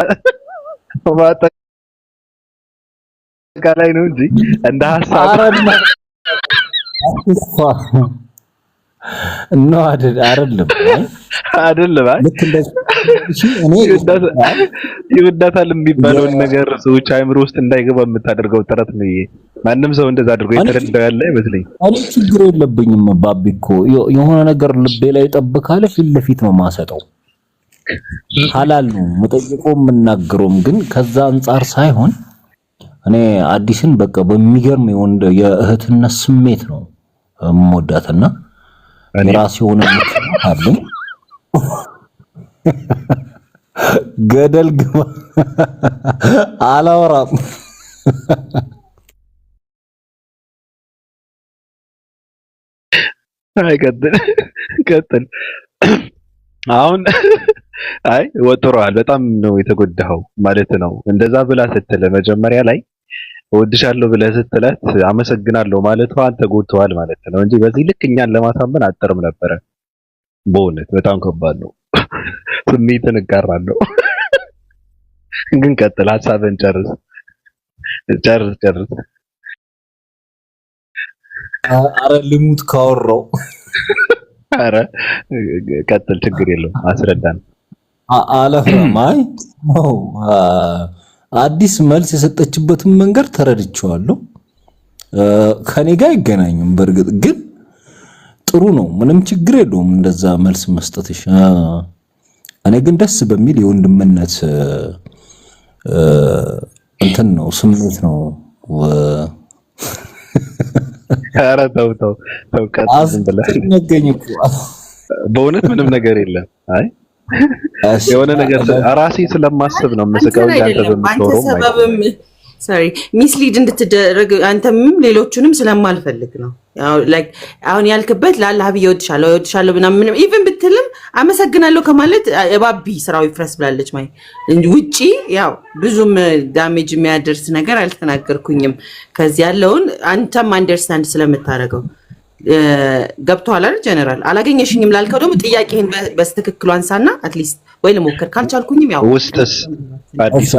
ላይ ነው እንጂ እንደ ሐሳብ ነው አይደለም ልክ እንደዚህ እኔ ይወዳታል የሚባለውን ነገር ሰዎች አይምሮ ውስጥ እንዳይገባ የምታደርገው ጥረት ነው ይሄ ማንም ሰው እንደዛ አድርጎ የተረዳው ያለ አይመስልኝ እኔ ችግር የለብኝም ባቢኮ የሆነ ነገር ልቤ ላይ ጠብቃለ ፊት ለፊት ነው ማሰጠው ሐላል ነው መጠየቆም መናገሩም ግን ከዛ አንፃር ሳይሆን እኔ አዲስን በቃ በሚገርም የእህትነት ስሜት ነው የምወዳትና የራሴ ሆነ ምክንያት ገደል ግባ አላወራም ቀጥል አሁን አይ ወጥሯል በጣም ነው የተጎዳው ማለት ነው እንደዛ ብላ ስትል መጀመሪያ ላይ እወድሻለሁ ብለህ ስትላት አመሰግናለሁ ማለት አንተ ጎድተዋል ማለት ነው እንጂ በዚህ ልክ እኛን ለማሳመን አጥርም ነበረ በእውነት በጣም ከባድ ነው ስሜትን እጋራለሁ ግን ቀጥል ሐሳብን ጨርስ አረ ልሙት ካወራው አረ ቀጥል ችግር የለውም አስረዳን አለፍራማይ ነው አዲስ መልስ የሰጠችበትን መንገድ ተረድቻለሁ ከኔ ጋር አይገናኝም በርግጥ ግን ጥሩ ነው ምንም ችግር የለውም እንደዛ መልስ መስጠትሽ እኔ ግን ደስ በሚል የወንድምነት እንትን ነው ስሜት ነው ኧረ ተው ቀጥል ብለህ በእውነት ምንም ነገር የለም አይ የሆነ ነገር ራሴ ስለማስብ ነው መስቀው ያንተ በምትወረው ሶሪ ሚስሊድ እንድትደረግ አንተም ሌሎቹንም ስለማልፈልግ ነው። ያው ላይክ አሁን ያልክበት ለአላህ ብዬ እወድሻለሁ ምናምን ኢቭን ብትልም አመሰግናለሁ ከማለት እባቢ ስራው ይፍረስ ብላለች ማለት እንጂ ውጪ ያው ብዙም ዳሜጅ የሚያደርስ ነገር አልተናገርኩኝም። ከዚህ ያለውን አንተም አንደርስታንድ ስለምታደርገው ገብቶሃል አይደል? ጀነራል አላገኘሽኝም ላልከው ደግሞ ጥያቄህን በስትክክሉ አንሳና አትሊስት ወይ ልሞክር ካልቻልኩኝም ያው ውስጥስ አዲስ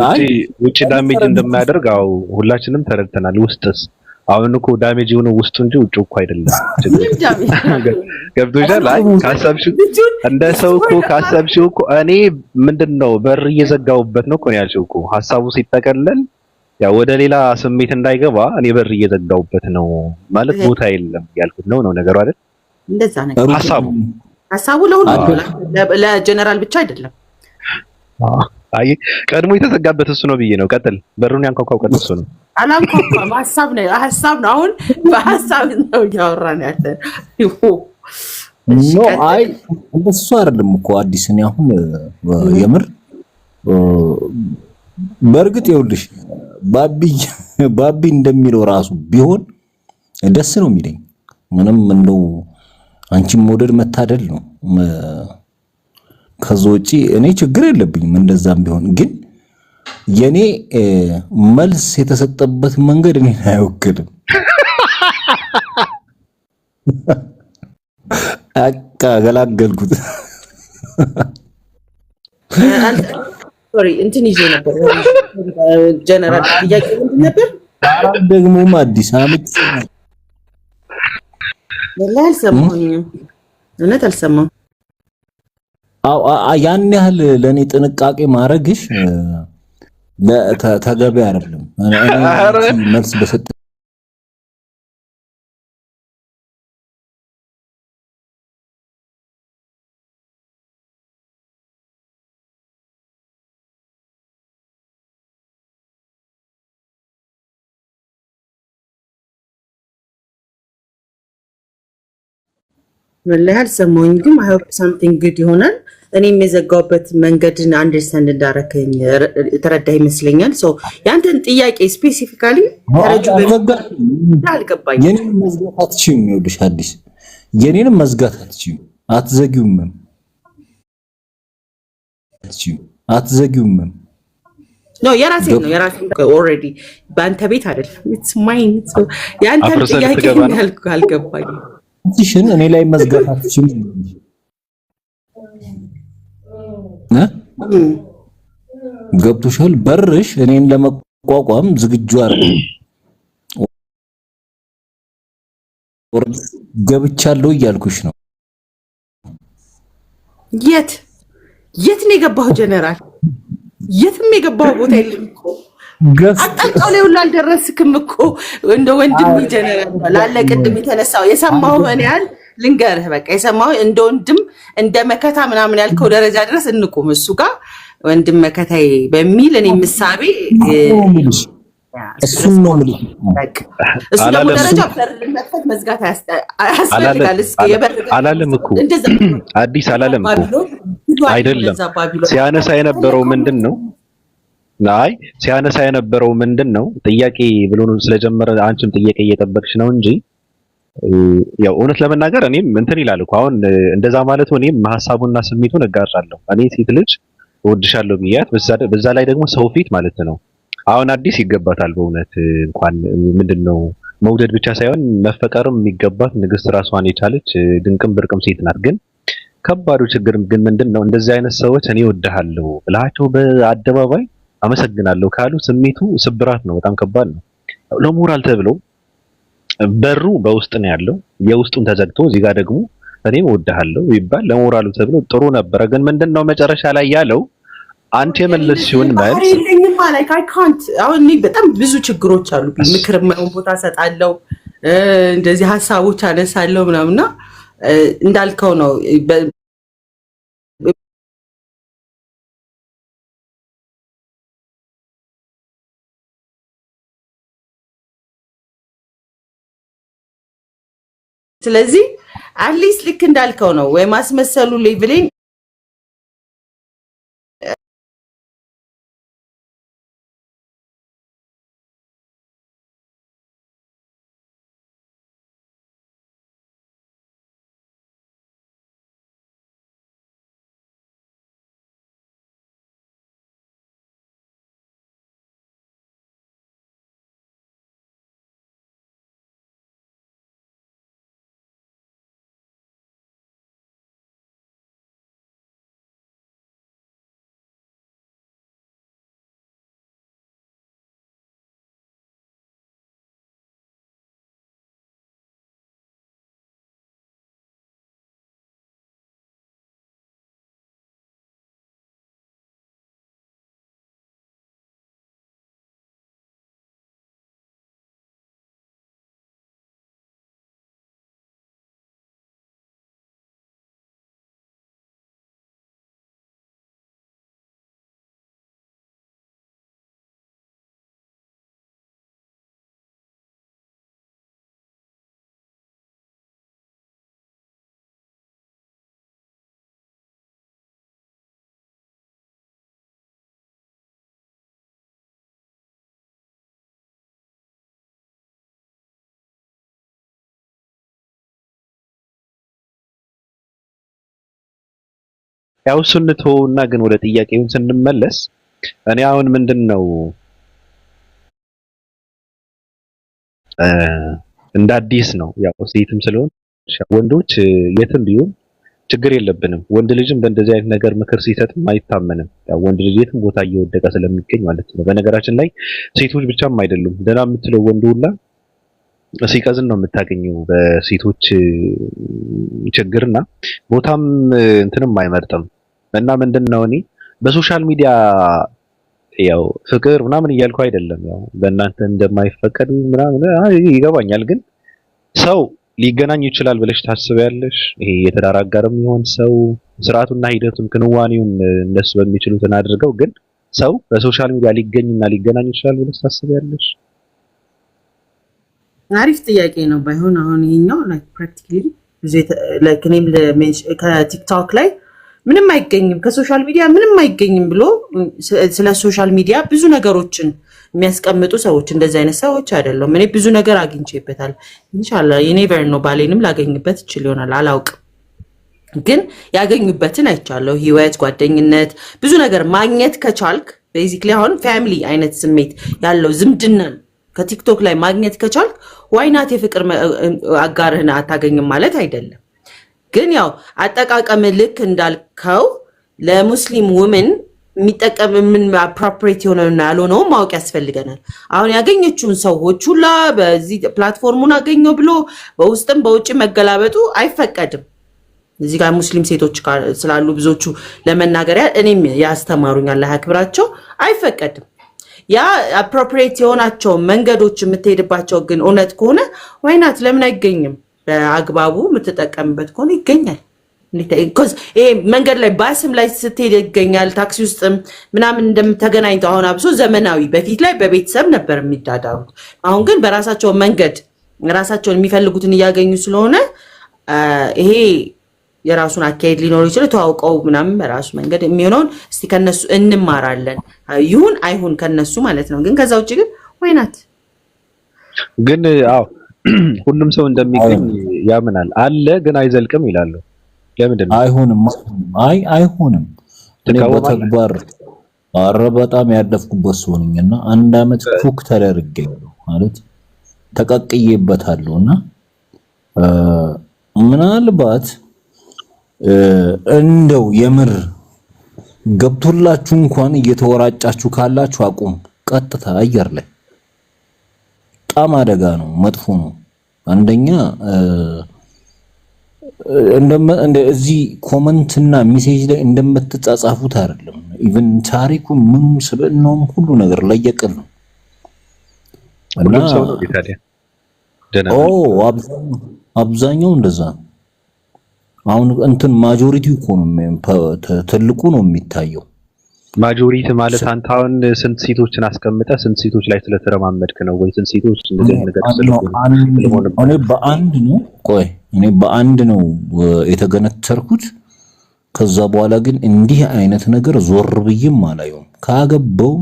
ውጪ ዳሜጅ እንደማያደርግ አው ሁላችንም ተረድተናል። ውስጥስ አሁን እኮ ዳሜጅ የሆነው ውስጡ እንጂ ውጪው እኮ አይደለም። ገብቶሻል? አይ ካሰብሽው እንደ ሰው እኮ ካሰብሽው እኮ እኔ ምንድነው በር እየዘጋውበት ነው እኮ ያልሽው እኮ ሐሳቡ ሲጠቀለል ያው ወደ ሌላ ስሜት እንዳይገባ እኔ በር እየዘጋውበት ነው ማለት ቦታ የለም ያልኩት ነው ነገሩ አይደል? እንደዛ ነገር ሐሳቡ ለሁሉ ለጀነራል ብቻ አይደለም። አይ ቀድሞ የተዘጋበት እሱ ነው ብዬ ነው። ቀጥል። በሩን ያንኳኳው ቀጥል እሱ ነው። አላንኳኳም። ሐሳብ ነው። አሁን በሐሳብ ነው ያወራን ያለ ኖ አይ እንደሱ አይደለም እኮ አዲስ እኔ አሁን የምር በርግጥ ይኸውልሽ ባቢ እንደሚለው ራሱ ቢሆን ደስ ነው የሚለኝ። ምንም እንደው አንቺን መውደድ መታደል ነው። ከዛ ውጪ እኔ ችግር የለብኝም እንደዛም ቢሆን ግን የኔ መልስ የተሰጠበት መንገድ እኔ አይወክልም። አቃ ገላገልኩት። ሶሪ እንትን ይዤ ነበር ጀነራል ጥያቄ ምንድን ነበር? ደግሞም አዲስ አመት ወላሂ አልሰማሁኝም። እውነት አልሰማሁም። አው ያን ያህል ለኔ ጥንቃቄ ማድረግሽ ተገቢ አይደለም። እኔ መልስ በሰጠ ወላሂ አልሰማሁኝ ግን I hope something good ይሆናል። እኔም የዘጋውበት መንገድን አንደርስታንድ እንዳረከኝ ተረዳ ይመስለኛል። ሶ ያንተን ጥያቄ ስፔሲፊካሊ ተረጁ አልገባኝም። የኔንም መዝጋት አትችይም። ይኸውልሽ አዲስ የኔንም መዝጋት አትችይም። አትዘጊውም። ኖ የራሴ ኦልሬዲ በአንተ ቤት አይደለም። ኢትስ ማይን ሶ ያንተን ጥያቄ አልገባኝም። ትሽን እኔ ላይ መዝጋት አትችይም። ገብቶሻል? በርሽ እኔን ለመቋቋም ዝግጁ አይደለም። ገብቻለሁ እያልኩሽ ነው። የት ነው የገባው ጀነራል? የትም የገባው ቦታ የለም እኮ አጣጣው ላይ ሁሉ አልደረስክም እኮ እንደ ወንድም ጀነራል ላለ ቅድም የተነሳው የሰማው ምን ያህል ልንገርህ በቃ የሰማው እንደ ወንድም እንደ መከታ ምናምን ያልከው ደረጃ ድረስ እንቁም እሱ ጋር ወንድም መከታዬ በሚል እኔ ምሳቤ እሱ ነው ማለት በቃ እሱ ደግሞ ደረጃ በር መክፈት መዝጋት ያስፈልጋል። አላለም እኮ አዲስ አላለም እኮ አይደለም። ሲያነሳ የነበረው ምንድነው? አይ ሲያነሳ የነበረው ምንድነው? ጥያቄ ብሎ ነው ስለጀመረ አንቺም ጥያቄ እየጠበቅሽ ነው እንጂ ያው እውነት ለመናገር እኔም እንትን ይላል እኮ አሁን እንደዛ ማለት ነው። እኔም ሐሳቡና ስሜቱን እጋራለሁ። እኔ ሴት ልጅ እወድሻለሁ ብያት በዛ ላይ ደግሞ ሰው ፊት ማለት ነው። አሁን አዲስ ይገባታል በእውነት እንኳን ምንድነው መውደድ ብቻ ሳይሆን መፈቀርም የሚገባት ንግስት ራሷን የቻለች ድንቅም ብርቅም ሴት ናት። ግን ከባዱ ችግር ግን ምንድነው እንደዚህ አይነት ሰዎች እኔ እወድሃለሁ ብላቸው በአደባባይ አመሰግናለሁ ካሉ ስሜቱ ስብራት ነው። በጣም ከባድ ነው። ለሞራል ተብሎ በሩ በውስጥ ነው ያለው። የውስጡን ተዘግቶ እዚህ ጋር ደግሞ እኔም እወድሃለሁ ይባል ለሞራሉ ተብሎ ጥሩ ነበረ። ግን ምንድነው መጨረሻ ላይ ያለው አንተ የመለስሽውን መልስ አይልኝም ማለት አይ ካንት አሁን በጣም ብዙ ችግሮች አሉ። ምክር ማውን ቦታ ሰጣለው እንደዚህ ሐሳቦች አነሳለው ምናምንና እንዳልከው ነው። ስለዚህ አትሊስት ልክ እንዳልከው ነው ወይ ማስመሰሉ ሌቭሊን ያው ስንተውና ግን ወደ ጥያቄውን ስንመለስ እኔ አሁን ምንድነው እንደ አዲስ ነው ያው ሴትም ስለሆን ወንዶች የትም ቢሆን ችግር የለብንም። ወንድ ልጅም በእንደዚህ አይነት ነገር ምክር ሲሰጥም አይታመንም። ያው ወንድ ልጅ የትም ቦታ እየወደቀ ስለሚገኝ ማለት ነው። በነገራችን ላይ ሴቶች ብቻም አይደሉም ደህና የምትለው ወንድ ሁላ ሲቀዝን ነው የምታገኘው በሴቶች ችግርና ቦታም እንትንም አይመርጥም። እና ምንድነው እኔ በሶሻል ሚዲያ ያው ፍቅር ምናምን እያልኩ አይደለም። ያው በእናንተ እንደማይፈቀዱ ምናምን ይገባኛል። ግን ሰው ሊገናኝ ይችላል ብለሽ ታስቢያለሽ? ይሄ የትዳር አጋርም ይሆን ሰው ስርዓቱና ሂደቱን ክንዋኔውን እነሱ በሚችሉትን አድርገው ግን ሰው በሶሻል ሚዲያ ሊገኝና ሊገናኝ ይችላል ብለሽ ታስቢያለሽ? አሪፍ ጥያቄ ነው። ባይሆን አሁን ይሄኛው ላይክ ፕራክቲካሊ ላይክ እኔም ከቲክቶክ ላይ ምንም አይገኝም ከሶሻል ሚዲያ ምንም አይገኝም ብሎ ስለ ሶሻል ሚዲያ ብዙ ነገሮችን የሚያስቀምጡ ሰዎች እንደዚህ አይነት ሰዎች አይደለም። እኔ ብዙ ነገር አግኝቼበታል። ኢንሻአላህ የኔቨር ነው ባሌንም ላገኝበት ይችል ይሆናል አላውቅም። ግን ያገኙበትን አይቻለሁ። ህይወት፣ ጓደኝነት፣ ብዙ ነገር ማግኘት ከቻልክ ቤዚክሊ አሁን ፋሚሊ አይነት ስሜት ያለው ዝምድና ከቲክቶክ ላይ ማግኘት ከቻልክ ዋይናት የፍቅር አጋርህን አታገኝም ማለት አይደለም። ግን ያው አጠቃቀም ልክ እንዳልከው ለሙስሊም ውመን የሚጠቀም ምን አፕሮፕሪየት የሆነና ያልሆነው ማወቅ ያስፈልገናል። አሁን ያገኘችውን ሰዎች ሁላ በዚህ ፕላትፎርሙን አገኘው ብሎ በውስጥም በውጭ መገላበጡ አይፈቀድም። እዚህ ጋር ሙስሊም ሴቶች ስላሉ ብዙዎቹ ለመናገሪያ እኔም ያስተማሩኝ አላህ ያክብራቸው አይፈቀድም። ያ አፕሮፕሪየት የሆናቸው መንገዶች የምትሄድባቸው ግን እውነት ከሆነ ዋይናት ለምን አይገኝም? በአግባቡ የምትጠቀምበት ከሆነ ይገኛል። ይሄ መንገድ ላይ ባስም ላይ ስትሄድ ይገኛል። ታክሲ ውስጥም ምናምን እንደምተገናኝተው አሁን አብሶ ዘመናዊ በፊት ላይ በቤተሰብ ነበር የሚዳዳሩት። አሁን ግን በራሳቸው መንገድ ራሳቸውን የሚፈልጉትን እያገኙ ስለሆነ ይሄ የራሱን አካሄድ ሊኖር ይችላል። ተዋውቀው ምናምን በራሱ መንገድ የሚሆነውን እስቲ ከነሱ እንማራለን። ይሁን አይሁን ከነሱ ማለት ነው። ግን ከዛ ውጭ ግን ወይናት ግን አዎ ሁሉም ሰው እንደሚገኝ ያምናል አለ ግን አይዘልቅም ይላሉ። ለምንድን ነው አይሆንም? አይሆንም። እኔ በተግባር አረ በጣም ያለፍኩበት ሰው ነኝና አንድ አመት ኩክ ተደርጌያለሁ ማለት ተቀቅዬበታለሁና ምናልባት እንደው የምር ገብቶላችሁ እንኳን እየተወራጫችሁ ካላችሁ አቁም። ቀጥታ አየር ላይ በጣም አደጋ ነው፣ መጥፎ ነው። አንደኛ እዚህ ኮመንትና ሜሴጅ ላይ እንደምትጻጻፉት አይደለም። ኢቭን ታሪኩ ምንም ስብዕናውም ሁሉ ነገር ለየቅል ነው እና አብዛኛው እንደዛ ነው። አሁን እንትን ማጆሪቲው እኮ ነው ትልቁ ነው የሚታየው። ማጆሪቲ ማለት አንተ አሁን ስንት ሴቶችን አስቀምጠ ስንት ሴቶች ላይ ስለተረማመድክ ነው ወይ ስንት ሴቶች እንደዚህ ነገር እኔ በአንድ ነው የተገነተርኩት። ከዛ በኋላ ግን እንዲህ አይነት ነገር ዞር ብዬም አላየውም። ካገባው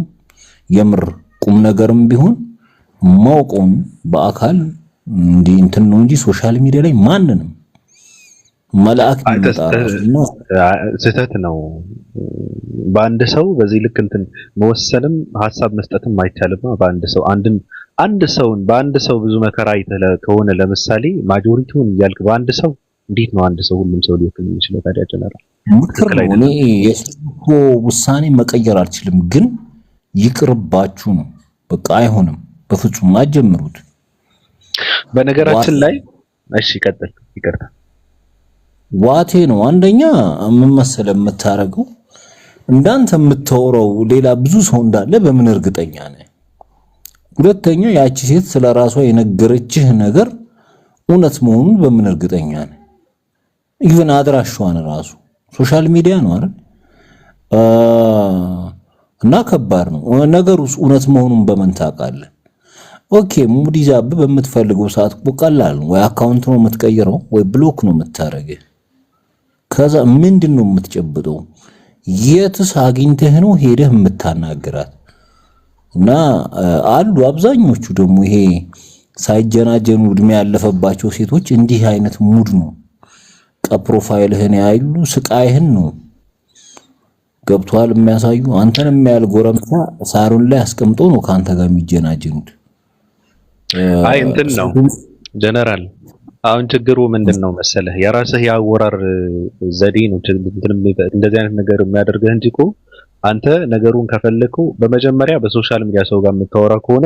የምር ቁም ነገርም ቢሆን ማውቀውም በአካል እንዲህ እንትን ነው እንጂ ሶሻል ሚዲያ ላይ ማንንም መልአክ ነው ስህተት ነው። በአንድ ሰው በዚህ ልክ እንትን መወሰንም ሀሳብ መስጠትም አይቻልም። በአንድ ሰው ብዙ መከራ ከሆነ ለምሳሌ ማጆሪቲውን እያልክ በአንድ ሰው እንዴት ነው አንድ ሰው ሁሉም ሰው ሊወክል የሚችለው ታዲያ? ጀነራል እኔ የሰው ውሳኔ መቀየር አልችልም፣ ግን ይቅርባችሁ ነው በቃ። አይሆንም፣ በፍጹም አትጀምሩት። በነገራችን ላይ እሺ ቀጥል፣ ይቅርታ ዋቴ ነው። አንደኛ ምን መሰለህ የምታረገው እንዳንተ የምታወራው ሌላ ብዙ ሰው እንዳለ በምን እርግጠኛ ነህ? ሁለተኛ ያቺ ሴት ስለራሷ የነገረችህ ነገር እውነት መሆኑን በምን እርግጠኛ ነህ? ኢቭን አድራሻዋን ራሱ ሶሻል ሚዲያ ነው አይደል? እና ከባድ ነው ነገሩስ። እውነት መሆኑን በምን ታውቃለህ? ኦኬ ሙድ ይዛብህ በምትፈልገው ሰዓት ቀላል ነው። ወይ አካውንት ነው የምትቀይረው ወይ ብሎክ ነው የምታረገው። ከዛ ምንድነው የምትጨብጠው? የትስ አግኝተህ ነው ሄደህ የምታናገራት? እና አሉ አብዛኞቹ ደግሞ ይሄ ሳይጀናጀኑ እድሜ ያለፈባቸው ሴቶች እንዲህ አይነት ሙድ ነው። ፕሮፋይልህን ያይሉ ስቃይህን ነው ገብቷል የሚያሳዩ አንተን የሚያል ጎረምሳ ሳሩን ላይ አስቀምጦ ነው ካንተ ጋር የሚጀናጀኑት። አይ እንትን ነው ጀነራል አሁን ችግሩ ምንድነው መሰለህ የራስህ ያወራር ዘዴ ነው እንደዚህ አይነት ነገር የሚያደርግህ እንጂ እኮ አንተ ነገሩን ከፈለከው በመጀመሪያ በሶሻል ሚዲያ ሰው ጋር የምታወራ ከሆነ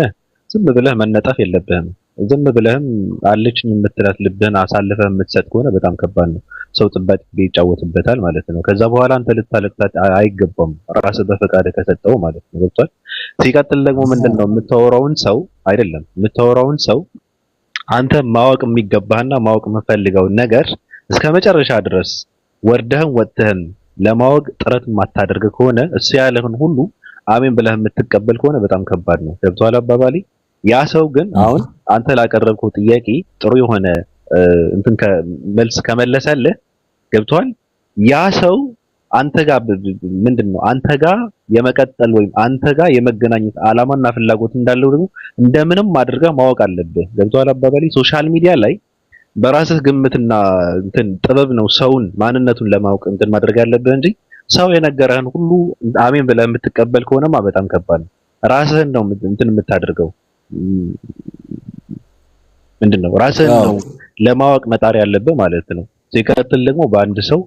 ዝም ብለህ መነጠፍ የለብህም። ዝም ብለህም አለችኝ የምትላት ልብህን አሳልፈህ የምትሰጥ ከሆነ በጣም ከባድ ነው። ሰው ጥባጭ ይጫወትበታል ማለት ነው። ከዛ በኋላ አንተ ልታለቅላት አይገባም ራስህ በፈቃድ ከሰጠው ማለት ነው። ገብቷል። ሲቀጥል ደግሞ ምንድነው የምታወራውን ሰው አንተ ማወቅ የሚገባህና ማወቅ የምፈልገው ነገር እስከመጨረሻ ድረስ ወርደህም ወጥተህም ለማወቅ ጥረት የማታደርግ ከሆነ እሱ ያለህን ሁሉ አሜን ብለህ የምትቀበል ከሆነ በጣም ከባድ ነው። ገብቷል አባባሌ። ያ ሰው ግን አሁን አንተ ላቀረብከው ጥያቄ ጥሩ የሆነ እንትን መልስ ከመለሰልህ ገብቷል። ያ ሰው አንተ ጋር ምንድነው አንተ ጋር የመቀጠል ወይም አንተ ጋር የመገናኘት አላማና ፍላጎት እንዳለው ደግሞ እንደምንም አድርገህ ማወቅ አለብህ። ገብቷል አባባሌ። ሶሻል ሚዲያ ላይ በራስህ ግምትና እንትን ጥበብ ነው ሰውን ማንነቱን ለማወቅ እንትን ማድረግ ያለብህ እንጂ ሰው የነገረህን ሁሉ አሜን ብለህ የምትቀበል ከሆነማ በጣም ከባድ ነው። ራስህን ነው እንትን የምታደርገው ምንድነው ራስህን ነው ለማወቅ መጣር ያለብህ ማለት ነው። ሲቀጥል ደግሞ በአንድ ሰው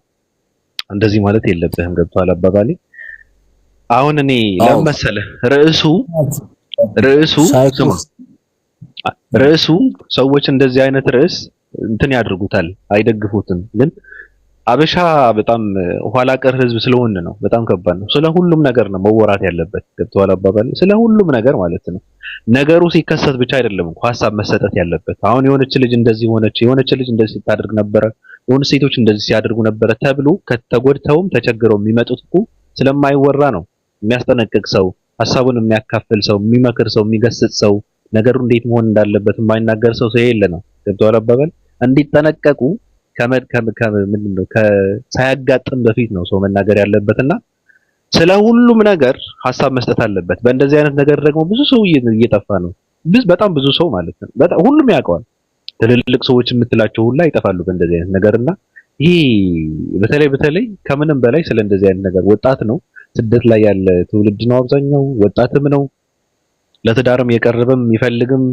እንደዚህ ማለት የለብህም። ገብቷል አባባሌ። አሁን እኔ ለመሰለህ ርዕሱ ሰዎች እንደዚህ አይነት ርዕስ እንትን ያድርጉታል አይደግፉትም። ግን አበሻ በጣም ኋላ ቀር ህዝብ ስለሆነ ነው በጣም ከባድ ነው። ስለ ሁሉም ነገር ነው መወራት ያለበት። ገብቷል አባባሌ። ስለ ሁሉም ነገር ማለት ነው። ነገሩ ሲከሰት ብቻ አይደለም ሐሳብ መሰጠት ያለበት። አሁን የሆነች ልጅ እንደዚህ ሆነች፣ የሆነች ልጅ እንደዚህ ታደርግ ነበረ፣ የሆኑ ሴቶች እንደዚህ ሲያደርጉ ነበረ ተብሎ ከተጎድተውም ተቸግረው የሚመጡት እኮ ስለማይወራ ነው። የሚያስጠነቅቅ ሰው፣ ሐሳቡን የሚያካፍል ሰው፣ የሚመክር ሰው፣ የሚገስጽ ሰው፣ ነገሩ እንዴት መሆን እንዳለበት የማይናገር ሰው የለ ነው። ገብቷል አባባል። እንዲጠነቀቁ ምንድነው ሳያጋጥም በፊት ነው ሰው መናገር ያለበትና ስለ ሁሉም ነገር ሐሳብ መስጠት አለበት። በእንደዚህ አይነት ነገር ደግሞ ብዙ ሰው እየጠፋ ነው። በጣም ብዙ ሰው ማለት ነው። በጣም ሁሉም ያውቀዋል። ትልልቅ ሰዎች የምትላቸው ሁላ ይጠፋሉ በእንደዚህ አይነት ነገርና ይሄ በተለይ ከምንም በላይ ስለ እንደዚህ አይነት ነገር ወጣት ነው፣ ስደት ላይ ያለ ትውልድ ነው፣ አብዛኛው ወጣትም ነው፣ ለትዳርም የቀረበም ይፈልግም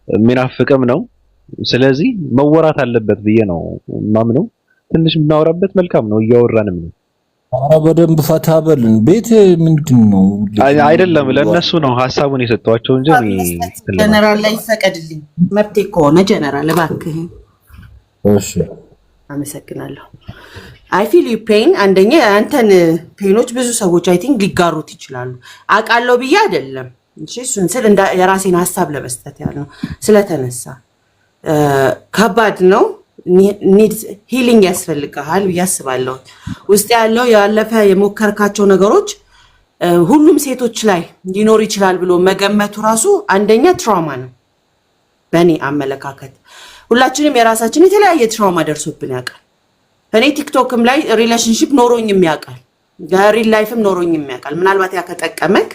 የሚናፍቅም ነው። ስለዚህ መወራት አለበት ብዬ ነው ማምነው። ትንሽ ብናወራበት መልካም ነው። እያወራንም ነው። ኧረ በደንብ ፈታ በልን። ቤት ምንድነው አይደለም ለነሱ ነው ሐሳቡን የሰጧቸው እንጂ ጀነራል ላይ ፈቀድልኝ መብቴ ከሆነ ጀነራል እባክህ። እሺ አመሰግናለሁ። አይ ፊል ዩ ፔን። አንደኛ አንተን ፔኖች ብዙ ሰዎች አይ ቲንክ ሊጋሩት ይችላሉ። አውቃለሁ ብዬ አይደለም እሺ፣ እሱን ስል የራሴን ሐሳብ ለመስጠት ያለው ስለተነሳ ከባድ ነው። ኒድስ ሂሊንግ ያስፈልጋል ብዬ አስባለሁ። ውስጥ ያለው ያለፈ የሞከርካቸው ነገሮች ሁሉም ሴቶች ላይ ሊኖር ይችላል ብሎ መገመቱ ራሱ አንደኛ ትራውማ ነው። በእኔ አመለካከት ሁላችንም የራሳችን የተለያየ ትራውማ ደርሶብን ያውቃል። እኔ ቲክቶክም ላይ ሪሌሽንሺፕ ኖሮኝም ያውቃል፣ ሪል ላይፍም ኖሮኝም ያውቃል። ምናልባት ያ ከጠቀመክ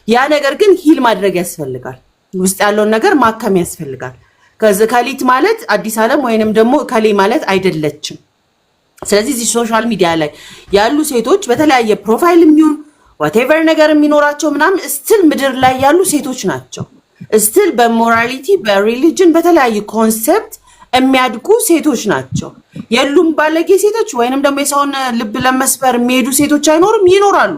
ያ ነገር ግን ሂል ማድረግ ያስፈልጋል። ውስጥ ያለውን ነገር ማከም ያስፈልጋል። ከሊት ማለት አዲስ ዓለም ወይንም ደግሞ ከሌ ማለት አይደለችም። ስለዚህ እዚህ ሶሻል ሚዲያ ላይ ያሉ ሴቶች በተለያየ ፕሮፋይል የሚሆን ዋቴቨር ነገር የሚኖራቸው ምናምን ስቲል ምድር ላይ ያሉ ሴቶች ናቸው። ስቲል በሞራሊቲ በሪሊጅን በተለያየ ኮንሰፕት የሚያድጉ ሴቶች ናቸው። የሉም ባለጌ ሴቶች ወይንም ደግሞ የሰውን ልብ ለመስበር የሚሄዱ ሴቶች አይኖርም፣ ይኖራሉ።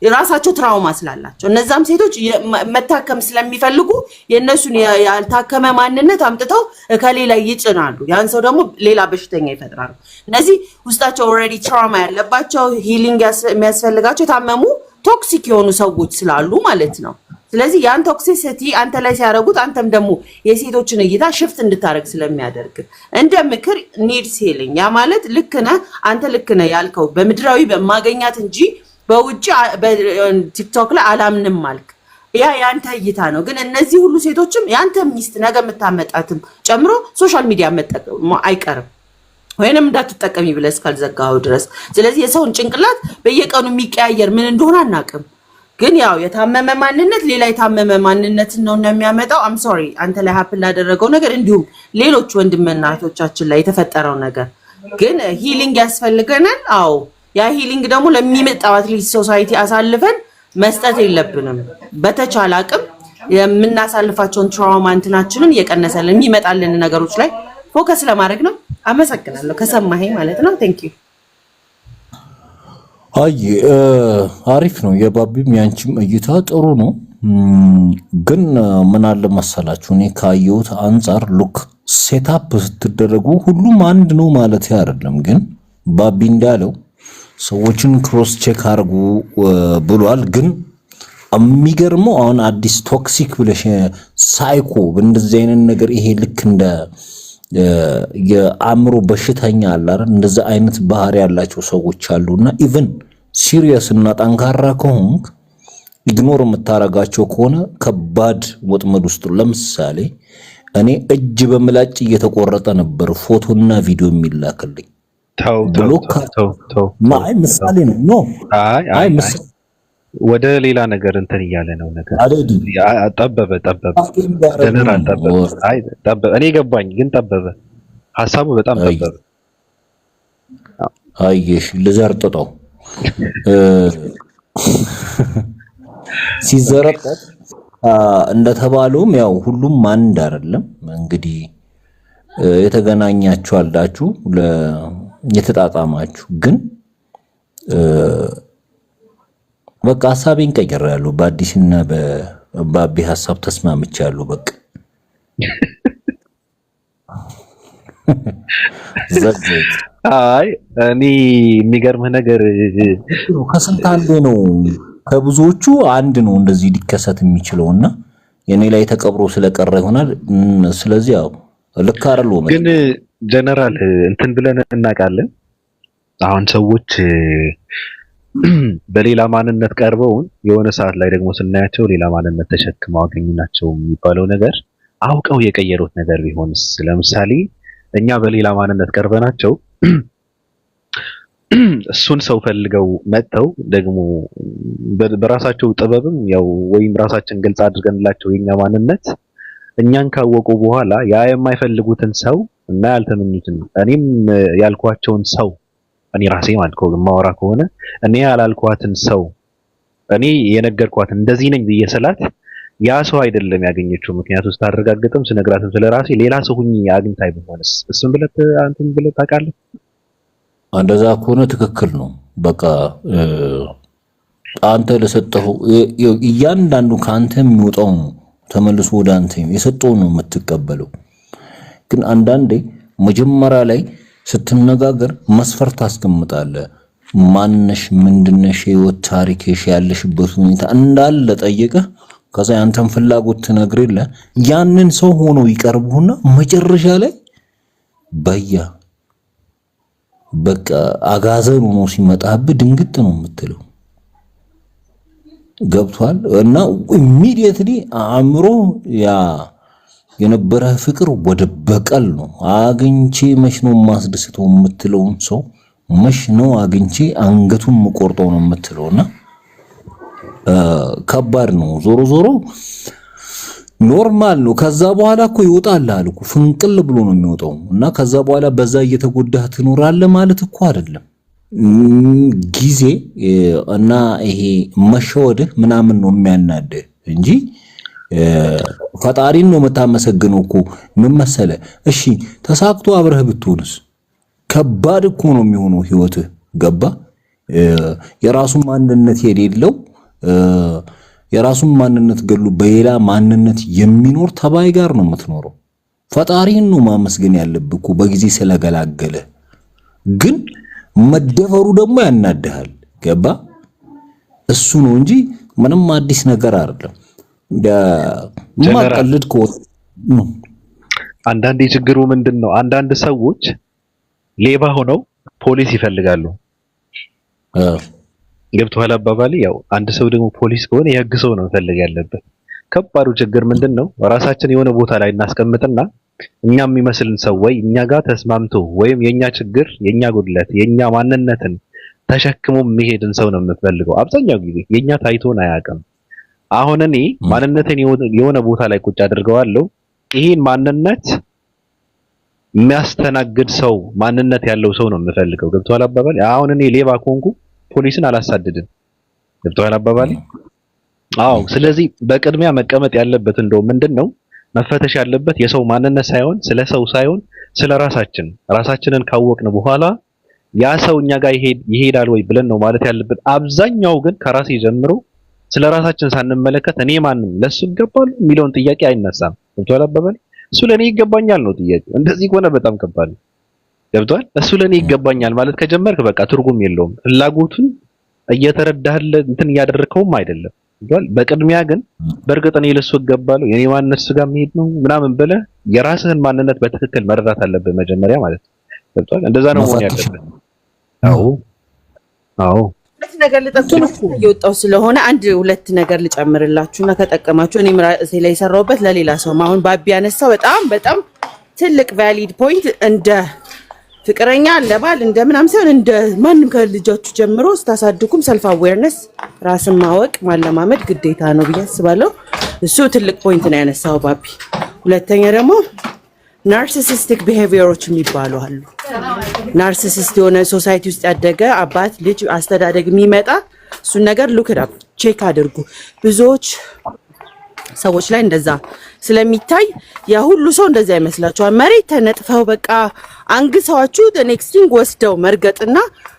የራሳቸው ትራውማ ስላላቸው እነዛም ሴቶች መታከም ስለሚፈልጉ የነሱን ያልታከመ ማንነት አምጥተው ከሌላ ይጭናሉ። ያን ሰው ደግሞ ሌላ በሽተኛ ይፈጥራሉ። እነዚህ ውስጣቸው ኦልሬዲ ትራውማ ያለባቸው ሂሊንግ የሚያስፈልጋቸው የታመሙ ቶክሲክ የሆኑ ሰዎች ስላሉ ማለት ነው። ስለዚህ ያን ቶክሲሲቲ አንተ ላይ ሲያደርጉት አንተም ደግሞ የሴቶችን እይታ ሽፍት እንድታደርግ ስለሚያደርግ እንደ ምክር ኒድስ ሂሊንግ። ያ ማለት ልክ ነህ አንተ ልክ ነህ ያልከው በምድራዊ በማገኛት እንጂ በውጪ በቲክቶክ ላይ አላምንም ማልክ ያ ያንተ እይታ ነው። ግን እነዚህ ሁሉ ሴቶችም ያንተ ሚስት ነገ የምታመጣትም ጨምሮ ሶሻል ሚዲያ መጠቀም አይቀርም ወይንም እንዳትጠቀሚ ብለህ እስካልዘጋኸው ድረስ። ስለዚህ የሰውን ጭንቅላት በየቀኑ የሚቀያየር ምን እንደሆነ አናውቅም። ግን ያው የታመመ ማንነት ሌላ የታመመ ማንነት ነው የሚያመጣው። አም ሶሪ አንተ ላይ ሀፕን ላደረገው ነገር እንዲሁም ሌሎች ወንድምና እህቶቻችን ላይ የተፈጠረው ነገር ግን ሂሊንግ ያስፈልገናል። አዎ ያ ሂሊንግ ደግሞ ለሚመጣው አትሊስት ሶሳይቲ አሳልፈን መስጠት የለብንም። በተቻለ አቅም የምናሳልፋቸውን ትራውማ እንትናችንን እየቀነሰልን የሚመጣልን ነገሮች ላይ ፎከስ ለማድረግ ነው። አመሰግናለሁ ከሰማኸኝ ማለት ነው። ቴንክ ዩ። አይ አሪፍ ነው። የባቢም ያንቺም እይታ ጥሩ ነው። ግን ምን አለ መሰላችሁ እኔ ካየሁት አንጻር ሉክ ሴታፕ ስትደረጉ ሁሉም አንድ ነው ማለት አይደለም። ግን ባቢ እንዳለው ሰዎችን ክሮስ ቼክ አድርጉ ብሏል። ግን የሚገርመው አሁን አዲስ ቶክሲክ ብለሽ ሳይኮ እንደዚህ አይነት ነገር ይሄ ልክ እንደ የአእምሮ በሽተኛ አለ አይደል? እንደዛ አይነት ባህሪ ያላቸው ሰዎች አሉና ኢቭን ሲሪየስ እና ጠንካራ ከሆንክ ኢግኖር የምታረጋቸው ከሆነ ከባድ ወጥመድ ውስጥ ለምሳሌ እኔ እጅ በምላጭ እየተቆረጠ ነበር ፎቶና ቪዲዮ የሚላክልኝ አይ ምሳሌ ነው አይ ምሳሌ ወደ ሌላ ነገር እንትን እያለ ነው ነገር ጠበበ ጀነራል ጠበበ እኔ ገባኝ ግን ጠበበ ሐሳቡ በጣም ጠበበ አይሽ ልዘርጥጠው ሲዘረጠጥ እንደተባለውም ያው ሁሉም አንድ አይደለም እንግዲህ የተገናኛችሁ አላችሁ የተጣጣማችሁ ግን በቃ ሐሳቤን ቀይሬያለሁ በአዲስና በባቢ ሐሳብ ተስማምቻለሁ በቃ ዘግይት አይ እኔ የሚገርምህ ነገር ከስንት አንዴ ነው ከብዙዎቹ አንድ ነው እንደዚህ ሊከሰት የሚችለውና የኔ ላይ ተቀብሮ ስለቀረ ይሆናል ስለዚህ ያው ልክ አይደለም ግን ጀነራል እንትን ብለን እናውቃለን አሁን ሰዎች በሌላ ማንነት ቀርበውን የሆነ ሰዓት ላይ ደግሞ ስናያቸው ሌላ ማንነት ተሸክመው አገኙናቸው የሚባለው ነገር አውቀው የቀየሩት ነገር ቢሆንስ ለምሳሌ እኛ በሌላ ማንነት ቀርበናቸው እሱን ሰው ፈልገው መጥተው ደግሞ በራሳቸው ጥበብም ያው ወይም ራሳችን ግልጽ አድርገንላቸው የኛ ማንነት እኛን ካወቁ በኋላ ያ የማይፈልጉትን ሰው እና ያልተመኙትን እኔም ያልኳቸውን ሰው እኔ ራሴ ማለት ነው ማወራ ከሆነ እኔ ያላልኳትን ሰው እኔ የነገርኳትን እንደዚህ ነኝ በየሰላት ያ ሰው አይደለም ያገኘችው ምክንያቱም ስታረጋግጥም ስነግራትም ስለራሴ ሌላ ሰው ሁኚ አግኝታይ ቢሆንስ እሱን ብለት አንተም ብለት ታውቃለህ እንደዛ ከሆነ ትክክል ነው በቃ አንተ ለሰጠው እያንዳንዱ ካንተ የሚወጣው ተመልሶ ወደ አንተ የሰጠው ነው የምትቀበለው ግን አንዳንዴ መጀመሪያ ላይ ስትነጋገር መስፈርት አስቀምጣለህ ማንነሽ ምንድነሽ ህይወት ታሪክሽ ያለሽበት ሁኔታ እንዳለ ጠይቀህ ከዛ ያንተን ፍላጎት ትነግርልህ ያንን ሰው ሆኖ ይቀርቡና መጨረሻ ላይ በቃ አጋዘን ሆኖ ሲመጣብህ ድንግጥ ነው የምትለው ገብቷል እና ኢሚዲየትሊ አእምሮ ያ የነበረ ፍቅር ወደ በቀል ነው አግኝቼ መች ነው ማስደስተው የምትለውን ሰው መች ነው አግኝቼ አንገቱን መቆርጠው ነው የምትለውና ከባድ ነው ዞሮ ዞሮ ኖርማል ነው ከዛ በኋላ እኮ ይወጣል አልኩ ፍንቅል ብሎ ነው የሚወጣው እና ከዛ በኋላ በዛ እየተጎዳህ ትኖራለህ ማለት እኮ አይደለም ጊዜ እና ይሄ መሸወድህ ምናምን ነው የሚያናድህ እንጂ ፈጣሪን ነው መታመሰግነው እኮ ምን መሰለ እሺ ተሳክቶ አብረህ ብትሆንስ ከባድ እኮ ነው የሚሆነው ህይወትህ ገባ የራሱን ማንነት የሌለው የራሱን ማንነት ገሉ በሌላ ማንነት የሚኖር ተባይ ጋር ነው የምትኖረው ፈጣሪን ነው ማመስገን ያለብህ እኮ በጊዜ ስለገላገለ ግን መደፈሩ ደግሞ ያናድሃል ገባ እሱ ነው እንጂ ምንም አዲስ ነገር አይደለም ማቀልድ ኮ አንዳንዴ ችግሩ ምንድነው አንዳንድ ሰዎች ሌባ ሆነው ፖሊስ ይፈልጋሉ ገብቷል አባባሌ ያው አንድ ሰው ደግሞ ፖሊስ ከሆነ የህግ ሰው ነው ፈልግ ያለበት ከባዱ ችግር ምንድነው ራሳችን የሆነ ቦታ ላይ እናስቀምጥና እኛ የሚመስልን ሰው ወይ እኛ ጋር ተስማምቶ ወይም የኛ ችግር የኛ ጉድለት የኛ ማንነትን ተሸክሞ የሚሄድን ሰው ነው የምፈልገው አብዛኛው ጊዜ የኛ ታይቶን አያውቅም አሁን እኔ ማንነቴን የሆነ ቦታ ላይ ቁጭ አድርገዋለሁ ይሄን ማንነት የሚያስተናግድ ሰው ማንነት ያለው ሰው ነው የምፈልገው። ገብቶሃል አባባል? አሁን እኔ ሌባ ከሆንኩ ፖሊስን አላሳድድም። ገብቶሃል አባባል? አዎ። ስለዚህ በቅድሚያ መቀመጥ ያለበት እንደው ምንድነው መፈተሽ ያለበት የሰው ማንነት ሳይሆን ስለ ሰው ሳይሆን ስለ ራሳችንን ካወቅን በኋላ ያ ሰው እኛ ጋር ይሄዳል ወይ ብለን ነው ማለት ያለብን። አብዛኛው ግን ከራሴ ጀምሮ ስለ ራሳችን ሳንመለከት እኔ ማንም ለሱ ይገባል የሚለውን ጥያቄ አይነሳም። ገብቶሃል አባባል? እሱ ለኔ ይገባኛል ነው ጥያቄው። እንደዚህ ከሆነ በጣም ከባድ ነው። ገብቶሃል? እሱ ለኔ ይገባኛል ማለት ከጀመርክ በቃ ትርጉም የለውም። ፍላጎቱን እየተረዳህለ እንትን እያደረከውም አይደለም። ገብቶሃል? በቅድሚያ ግን በእርግጥ እኔ ለሱ እገባለሁ የኔ ማንነት እሱ ጋር መሄድ ነው ምናምን ብለህ የራስህን ማንነት በትክክል መረዳት አለብህ መጀመሪያ ማለት ነው። ገብቶሃል? እንደዛ ነው መሆን ያለበት። አዎ ሁለት ነገር ልጠቁማችሁ እየወጣው ስለሆነ ሁለት ነገር ልጨምርላችሁና ከጠቀማችሁ እኔም ራሴ ላይ የሰራሁበት ለሌላ ሰው አሁን ባቢ ያነሳው በጣም ትልቅ ቫሊድ ፖይንት እንደ ፍቅረኛ ለባል እንደምናም ሳይሆን እንደ ማንም ከልጆቹ ጀምሮ ስታሳድጉም ሰልፍ አዌርነስ ራስን ማወቅ ማለማመድ ግዴታ ነው ብዬ አስባለሁ። እሱ ትልቅ ፖይንት ነው ያነሳው ባቢ። ሁለተኛ ደግሞ ናርሲሲስቲክ ቢሄቪየሮች የሚባሉ አሉ። ናርሲሲስት የሆነ ሶሳይቲ ውስጥ ያደገ አባት ልጅ አስተዳደግ የሚመጣ እሱን ነገር ሉክ አፕ ቼክ አድርጉ። ብዙዎች ሰዎች ላይ እንደዛ ስለሚታይ ያ ሁሉ ሰው እንደዛ ይመስላችኋል። መሬት ተነጥፈው በቃ አንግሰዋችሁ ኔክስቲንግ ወስደው መርገጥና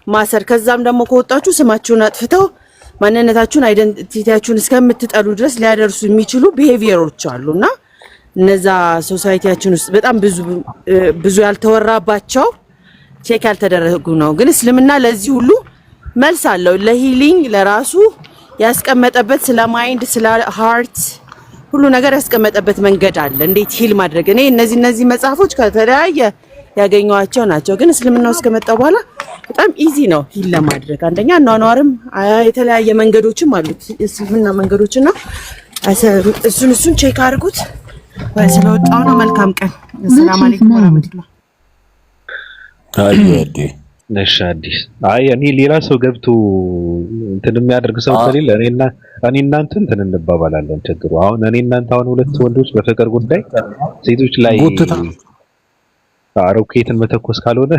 ማሰር፣ ከዛም ደግሞ ከወጣችሁ ስማችሁን አጥፍተው ማንነታችሁን አይደንቲቲያችሁን እስከምትጠሉ ድረስ ሊያደርሱ የሚችሉ ቢሄቪየሮች አሉና እነዛ ሶሳይቲያችን ውስጥ በጣም ብዙ ያልተወራባቸው ቼክ ያልተደረጉ ነው። ግን እስልምና ለዚህ ሁሉ መልስ አለው። ለሂሊንግ ለራሱ ያስቀመጠበት ስለ ማይንድ ስለ ሃርት ሁሉ ነገር ያስቀመጠበት መንገድ አለ፣ እንዴት ሂል ማድረግ። እኔ እነዚህ መጽሐፎች ከተለያየ ያገኘኋቸው ናቸው። ግን እስልምና ውስጥ ከመጣ በኋላ በጣም ኢዚ ነው ሂል ለማድረግ። አንደኛ አኗኗርም የተለያየ መንገዶችም አሉት እስልምና መንገዶችና እሱን ቼክ አድርጉት። ስለወጣው ነው። መልካም ቀን። ሰላም አለይኩም ወራህመቱላህ። ነሽ አዲስ እኔ ሌላ ሰው ገብቶ እንትን የሚያደርግ ሰው ከሌለ እኔ እናንተ እንትን እንባባላለን። ችግሩ አሁን እኔ እናንተ አሁን ሁለት ወንዶች በፍቅር ጉዳይ ሴቶች ላይ ሮኬትን መተኮስ ካልሆነ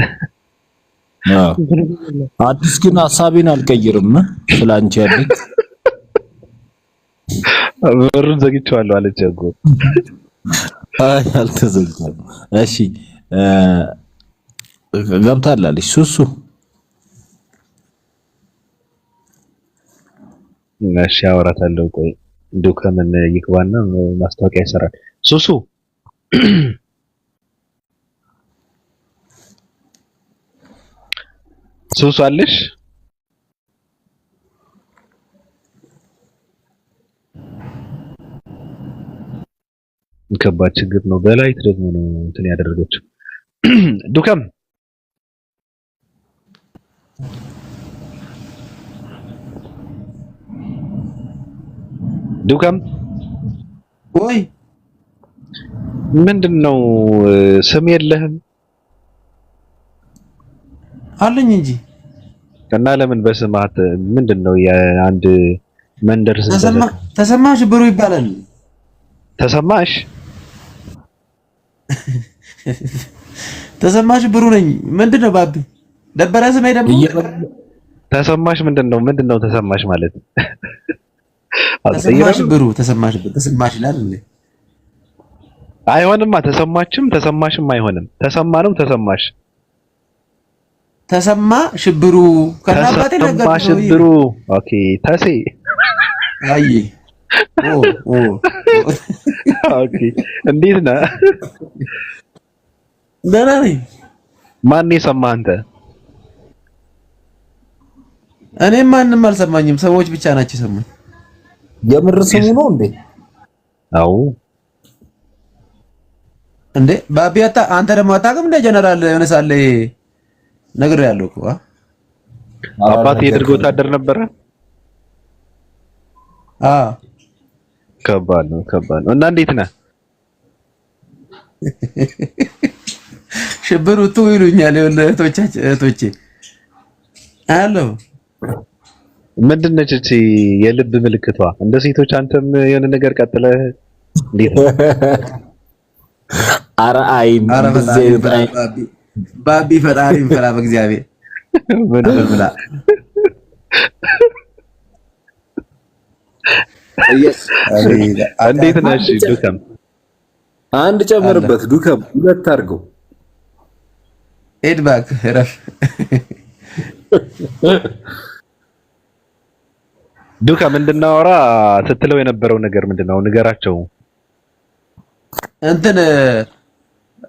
አዲስ ግን ሐሳቤን አልቀይርም ስላንቺ ያለኝ በሩን ዘግቼዋለሁ አለች እኮ። አልተዘጋም። እሺ ገብታላለች ሱሱ። እሺ አወራታለሁ። ቆይ እንደው ከምን ይግባና ማስታወቂያ ይሰራል። ሱሱ ሱሱ አለሽ? ከባድ ችግር ነው። በላይት ደግሞ ነው እንትን ያደረገችው። ዱከም ወይ ምንድነው ስም የለህም? አለኝ እንጂ እና ለምን በስማት ምንድነው የአንድ መንደር ስም ተሰማሽ ብሩ ይባላል። ተሰማሽ ተሰማሽ ብሩ ነኝ። ምንድነው ባቢ ደበረ ስሜ ደግሞ ተሰማሽ ምንድነው ተሰማሽ ማለት ተሰማሽ ብሩ ተሰማሽ ይላል እንዴ? አይሆንማ። ተሰማሽም አይሆንም። ተሰማ ነው ተሰማሽ። ተሰማ ሽብሩ ከናባቴ ነገር ነው። ሽብሩ ኦኬ። ተሴ አይ ኦኬ። እንዴት ነህ? ደህና ነኝ። ማን የሰማህ አንተ? እኔም ማንም አልሰማኝም። ሰዎች ብቻ ናቸው የሰሙኝ። የምር ስሙ ነው እንዴ? አዎ እንዴ ባቢያታ አንተ ደግሞ አታውቅም እንደ ጀነራል የሆነ ሳለ ነገር ያለው እኮ አባቴ የደርግ ወታደር ነበረ። ከባድ ነው። እና እንዴት ነህ? ሽብሩ ቱ ይሉኛል እህቶቼ አሎ ምንድን ነች እቺ የልብ ምልክቷ? እንደ ሴቶች አንተም የሆነ ነገር ቀጥለህ እንዴት ነው? ኧረ አይን ባቢ ፈጣሪን ፍራ በእግዚአብሔር ምን ብላ እንዴት ነሽ ዱከም? አንድ ጨምርበት ዱከም፣ ሁለት አድርገው። ኤድባክ ረፍ ዱከም እንድናወራ ስትለው የነበረው ነገር ምንድነው? ንገራቸው። እንትን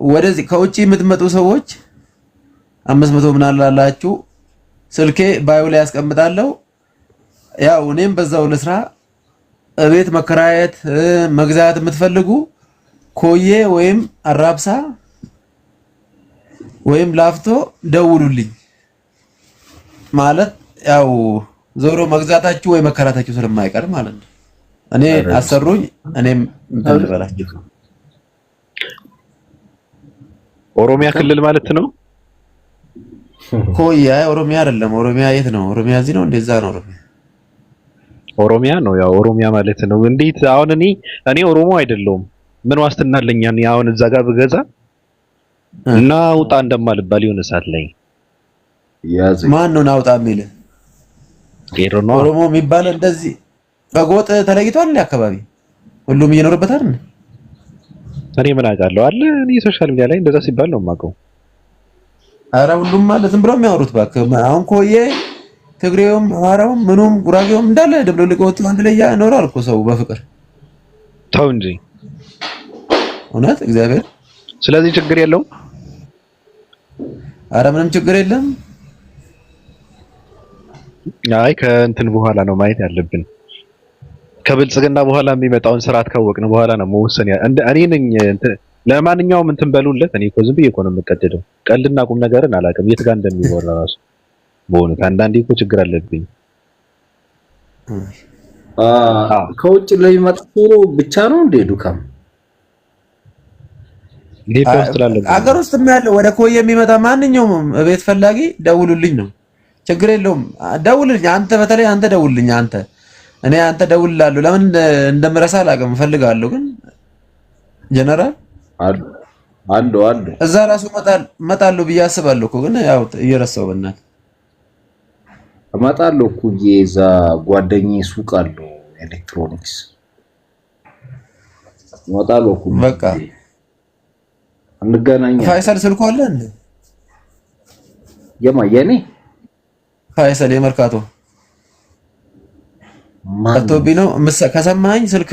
ወደዚህ ከውጪ የምትመጡ ሰዎች 500 ምን አላላችሁ? ስልኬ ባዩ ላይ ያስቀምጣለሁ። ያው እኔም በዛው ለስራ እቤት መከራየት መግዛት የምትፈልጉ ኮዬ ወይም አራብሳ ወይም ላፍቶ ደውሉልኝ። ማለት ያው ዞሮ መግዛታችሁ ወይ መከራታችሁ ስለማይቀር ማለት ነው። እኔ አሰሩኝ፣ እኔም እንትን ልበላችሁ። ኦሮሚያ ክልል ማለት ነው። ኮያ ኦሮሚያ አይደለም። ኦሮሚያ የት ነው? ኦሮሚያ እዚህ ነው። እንደዛ ነው። ኦሮሚያ ነው። ያው ኦሮሚያ ማለት ነው። እንዴት አሁን እኔ ኦሮሞ አይደለሁም። ምን ዋስትና አለኝ? አሁን እዛ ጋር ብገዛ እና ውጣ እንደማልባል የሆነ ሰዓት ላይ ማን ነው ናውጣ የሚል? ኦሮሞ የሚባል እንደዚህ በጎጥ ተለይቷል። አካባቢ ሁሉም እየኖርበት አይደል? እኔ ምን አውቃለሁ አለ። እኔ ሶሻል ሚዲያ ላይ እንደዛ ሲባል ነው የማውቀው። አረ ሁሉም ማለት ዝም ብሎ የሚያወሩት እባክህ። አሁን ኮዬ ትግሬውም አማራውም ምኑም ጉራጌውም እንዳለ ደብሎልቆ ወጥቶ አንድ ላይ ያኖራል እኮ ሰው በፍቅር። ተው እንጂ እውነት እግዚአብሔር። ስለዚህ ችግር የለውም። አረ ምንም ችግር የለም። አይ ከእንትን በኋላ ነው ማየት ያለብን። ከብልጽግና በኋላ የሚመጣውን ስርዓት ካወቅን በኋላ ነው መወሰን። እኔ ነኝ ለማንኛውም እንትን በሉለት። እኔ እኮ ዝም ብዬ እኮ ነው የምቀደደው። ቀልድና ቁም ነገርን አላውቅም የት ጋር እንደሚወራ ራሱ። በእውነት አንዳንዴ እኮ ችግር አለብኝ። ከውጭ ለሚመጣ ብቻ ነው እንደ ዱካም አገር ውስጥም ያለው ወደ ኮዬ የሚመጣ ማንኛውም ቤት ፈላጊ ደውሉልኝ ነው። ችግር የለውም። ደውልልኝ አንተ፣ በተለይ አንተ ደውልልኝ አንተ። እኔ አንተ ደውልላለሁ። ለምን እንደምረሳ አላውቅም። እፈልጋለሁ ግን ጀነራል አሉ እዛ ራሱ እመጣለሁ ብዬ አስባለሁ እኮ ግን ያው እየረሳሁ በእናትህ እመጣለሁ እኮ የዛ ጓደኛዬ ሱቅ አለው ኤሌክትሮኒክስ። እመጣለሁ እኮ በቃ እንገናኛለን። ፋይሰል ስልኩ አለ እንዴ? የኔ ፋይሰል የመርካቶ ከቶቢ ነው ከሰማኸኝ ስልክ